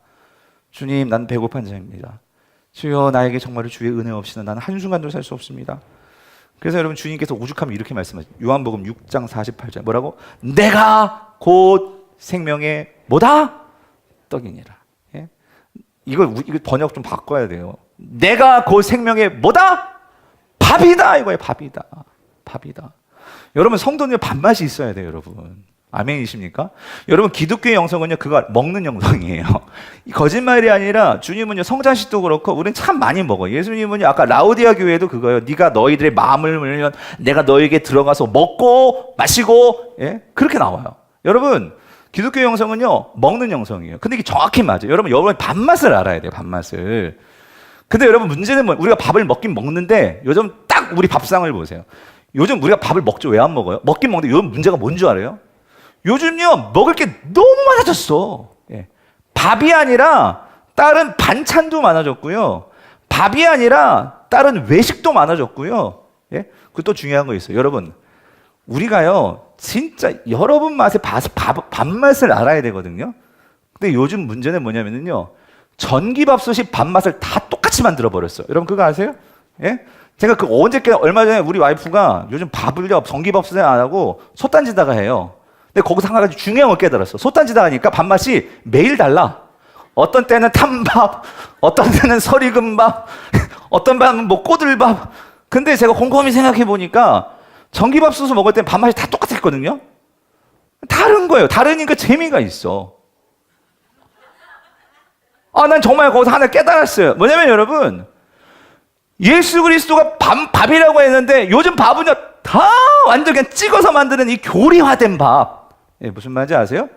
주님, 나는 배고픈 자입니다. 주여, 나에게 정말 주의 은혜 없이는 나는 한순간도 살 수 없습니다. 그래서 여러분, 주님께서 오죽하면 이렇게 말씀하시죠. 요한복음 6장 48절 뭐라고? 내가 곧 생명의 뭐다? 떡이니라. 예? 이거 번역 좀 바꿔야 돼요. 내가 곧 생명의 뭐다? 밥이다 이거예요. 밥이다. 여러분, 성도는 밥맛이 있어야 돼요, 여러분. 아멘이십니까? 여러분, 기독교의 영성은요, 그거 먹는 영성이에요. 거짓말이 아니라 주님은요, 성찬식도 그렇고 우리는 참 많이 먹어요. 예수님은요, 아까 라오디아 교회도 그거예요. 네가 너희들의 마음을 물면 내가 너에게 들어가서 먹고 마시고, 예? 그렇게 나와요. 여러분, 기독교의 영성은요, 먹는 영성이에요. 근데 이게 정확히 맞아요. 여러분 밥맛을 알아야 돼요, 밥맛을. 근데 여러분, 문제는 우리가 밥을 먹긴 먹는데 요즘 딱 우리 밥상을 보세요. 요즘 우리가 밥을 먹죠. 왜 안 먹어요? 먹긴 먹는데 요즘 문제가 뭔 줄 알아요? 요즘요, 먹을 게 너무 많아졌어. 예. 밥이 아니라 다른 반찬도 많아졌고요. 밥이 아니라 다른 외식도 많아졌고요. 예? 그리고 또 중요한 거 있어요. 여러분, 우리가요, 진짜 여러분 맛의 밥맛을 알아야 되거든요. 근데 요즘 문제는 뭐냐면요, 전기밥솥이 밥맛을 다 똑같이 만들어 버렸어요. 여러분 그거 아세요? 예? 제가 그 얼마 전에 우리 와이프가 요즘 밥을요, 전기밥솥에 안 하고 솥단지다가 해요. 근데 거기서 한 가지 중요한 걸 깨달았어. 솥단지다 하니까 밥맛이 매일 달라. 어떤 때는 탄밥, 어떤 때는 설익은밥, 어떤 밤은 뭐 꼬들밥. 근데 제가 곰곰이 생각해 보니까 전기밥솥을 먹을 때 밥맛이 다 똑같았거든요. 다른 거예요. 다르니까 재미가 있어. 난 정말 거기서 하나 깨달았어요. 뭐냐면 여러분, 예수 그리스도가 밥이라고 했는데 요즘 밥은요, 다 완전 그냥 찍어서 만드는 이 교리화된 밥. 예, 무슨 말인지 아세요?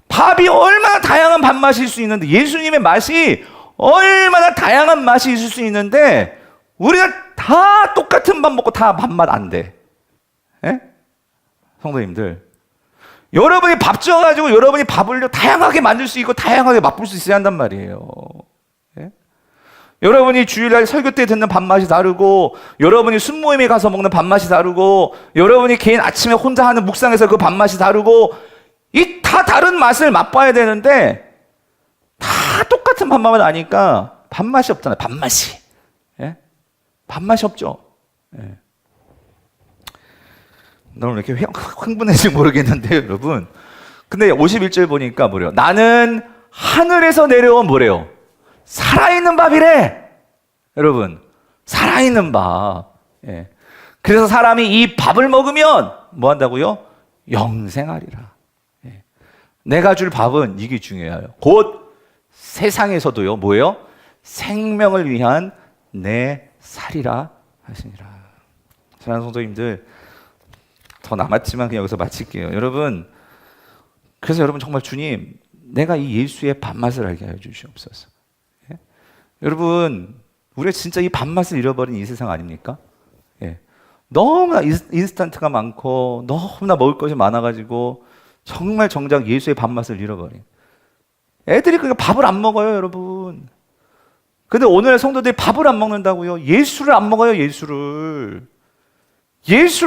밥이 얼마나 다양한 밥맛일 수 있는데, 예수님의 맛이 얼마나 다양한 맛이 있을 수 있는데, 우리가 다 똑같은 밥 먹고 다 밥맛 안 돼. 예? 성도님들, 여러분이 밥 쪄가지고 여러분이 밥을 다양하게 만들 수 있고 다양하게 맛볼 수 있어야 한단 말이에요. 예? 여러분이 주일날 설교 때 듣는 밥맛이 다르고, 여러분이 순모임에 가서 먹는 밥맛이 다르고, 여러분이 개인 아침에 혼자 하는 묵상에서 그 밥맛이 다르고, 이 다 다른 맛을 맛봐야 되는데 다 똑같은 밥맛을 아니까 밥맛이 없잖아요. 밥맛이. 예? 밥맛이 없죠. 예. 너는 왜 이렇게 흥분했는지 모르겠는데 여러분, 근데 51절 보니까 뭐래요? 나는 하늘에서 내려온 뭐래요? 살아있는 밥이래. 여러분, 살아있는 밥. 예. 그래서 사람이 이 밥을 먹으면 뭐 한다고요? 영생하리라. 예. 내가 줄 밥은 이게 중요해요. 곧 세상에서도요, 뭐예요? 생명을 위한 내 살이라 하시니라. 사랑하는 성도님들, 더 남았지만 그냥 여기서 마칠게요. 여러분, 그래서 여러분 정말 주님, 내가 이 예수의 밥맛을 알게 하여 주시옵소서. 예? 여러분, 우리가 진짜 이 밥맛을 잃어버린 이 세상 아닙니까? 예. 너무나 인스턴트가 많고 너무나 먹을 것이 많아가지고 정말 정작 예수의 밥맛을 잃어버린 애들이 그러니까 밥을 안 먹어요, 여러분. 근데 오늘의 성도들이 밥을 안 먹는다고요? 예수를 안 먹어요, 예수를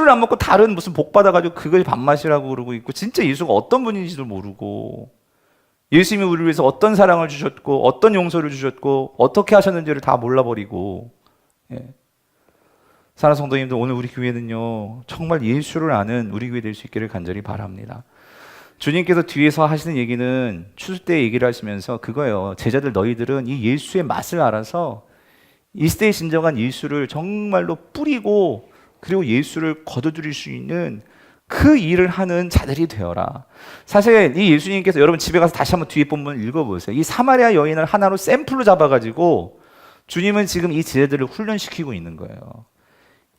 안 먹고 다른 무슨 복 받아가지고 그걸 밥맛이라고 그러고 있고, 진짜 예수가 어떤 분인지도 모르고, 예수님이 우리를 위해서 어떤 사랑을 주셨고 어떤 용서를 주셨고 어떻게 하셨는지를 다 몰라버리고. 예. 사랑하는 성도님들, 오늘 우리 교회는요, 정말 예수를 아는 우리 교회 될 수 있기를 간절히 바랍니다. 주님께서 뒤에서 하시는 얘기는 추수 때 얘기를 하시면서 그거예요. 제자들, 너희들은 이 예수의 맛을 알아서 이 시대의 진정한 예수를 정말로 뿌리고, 그리고 예수를 거둬들일 수 있는 그 일을 하는 자들이 되어라. 사실 이 예수님께서, 여러분 집에 가서 다시 한번 뒤에 본문 읽어보세요. 이 사마리아 여인을 하나로 샘플로 잡아가지고 주님은 지금 이 제자들을 훈련시키고 있는 거예요.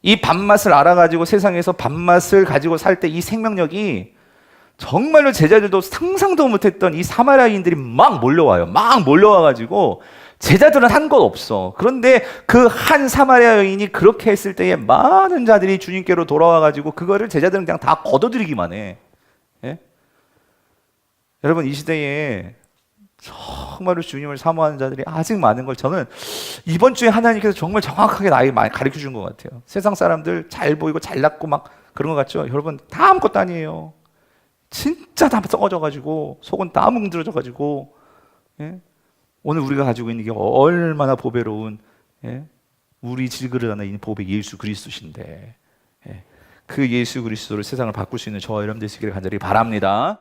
이 밥맛을 알아가지고 세상에서 밥맛을 가지고 살 때 이 생명력이 정말로 제자들도 상상도 못했던 이 사마리아인들이 막 몰려와요. 막 몰려와가지고 제자들은 한 것 없어. 그런데 그 한 사마리아 여인이 그렇게 했을 때에 많은 자들이 주님께로 돌아와가지고 그거를 제자들은 그냥 다 거둬들이기만 해. 예? 여러분, 이 시대에 정말로 주님을 사모하는 자들이 아직 많은 걸 저는 이번 주에 하나님께서 정말 정확하게 나에게 많이 가르쳐 준 것 같아요. 세상 사람들 잘 보이고 잘났고 막 그런 것 같죠? 여러분, 다 아무것도 아니에요. 진짜 다 썩어져가지고 속은 다 뭉들어져가지고. 예? 오늘 우리가 가지고 있는 게 얼마나 보배로운, 예? 우리 질그릇 안에 있는 보배 예수 그리스도신데, 예? 그 예수 그리스도를 세상을 바꿀 수 있는 저와 여러분 되시기를 간절히 바랍니다.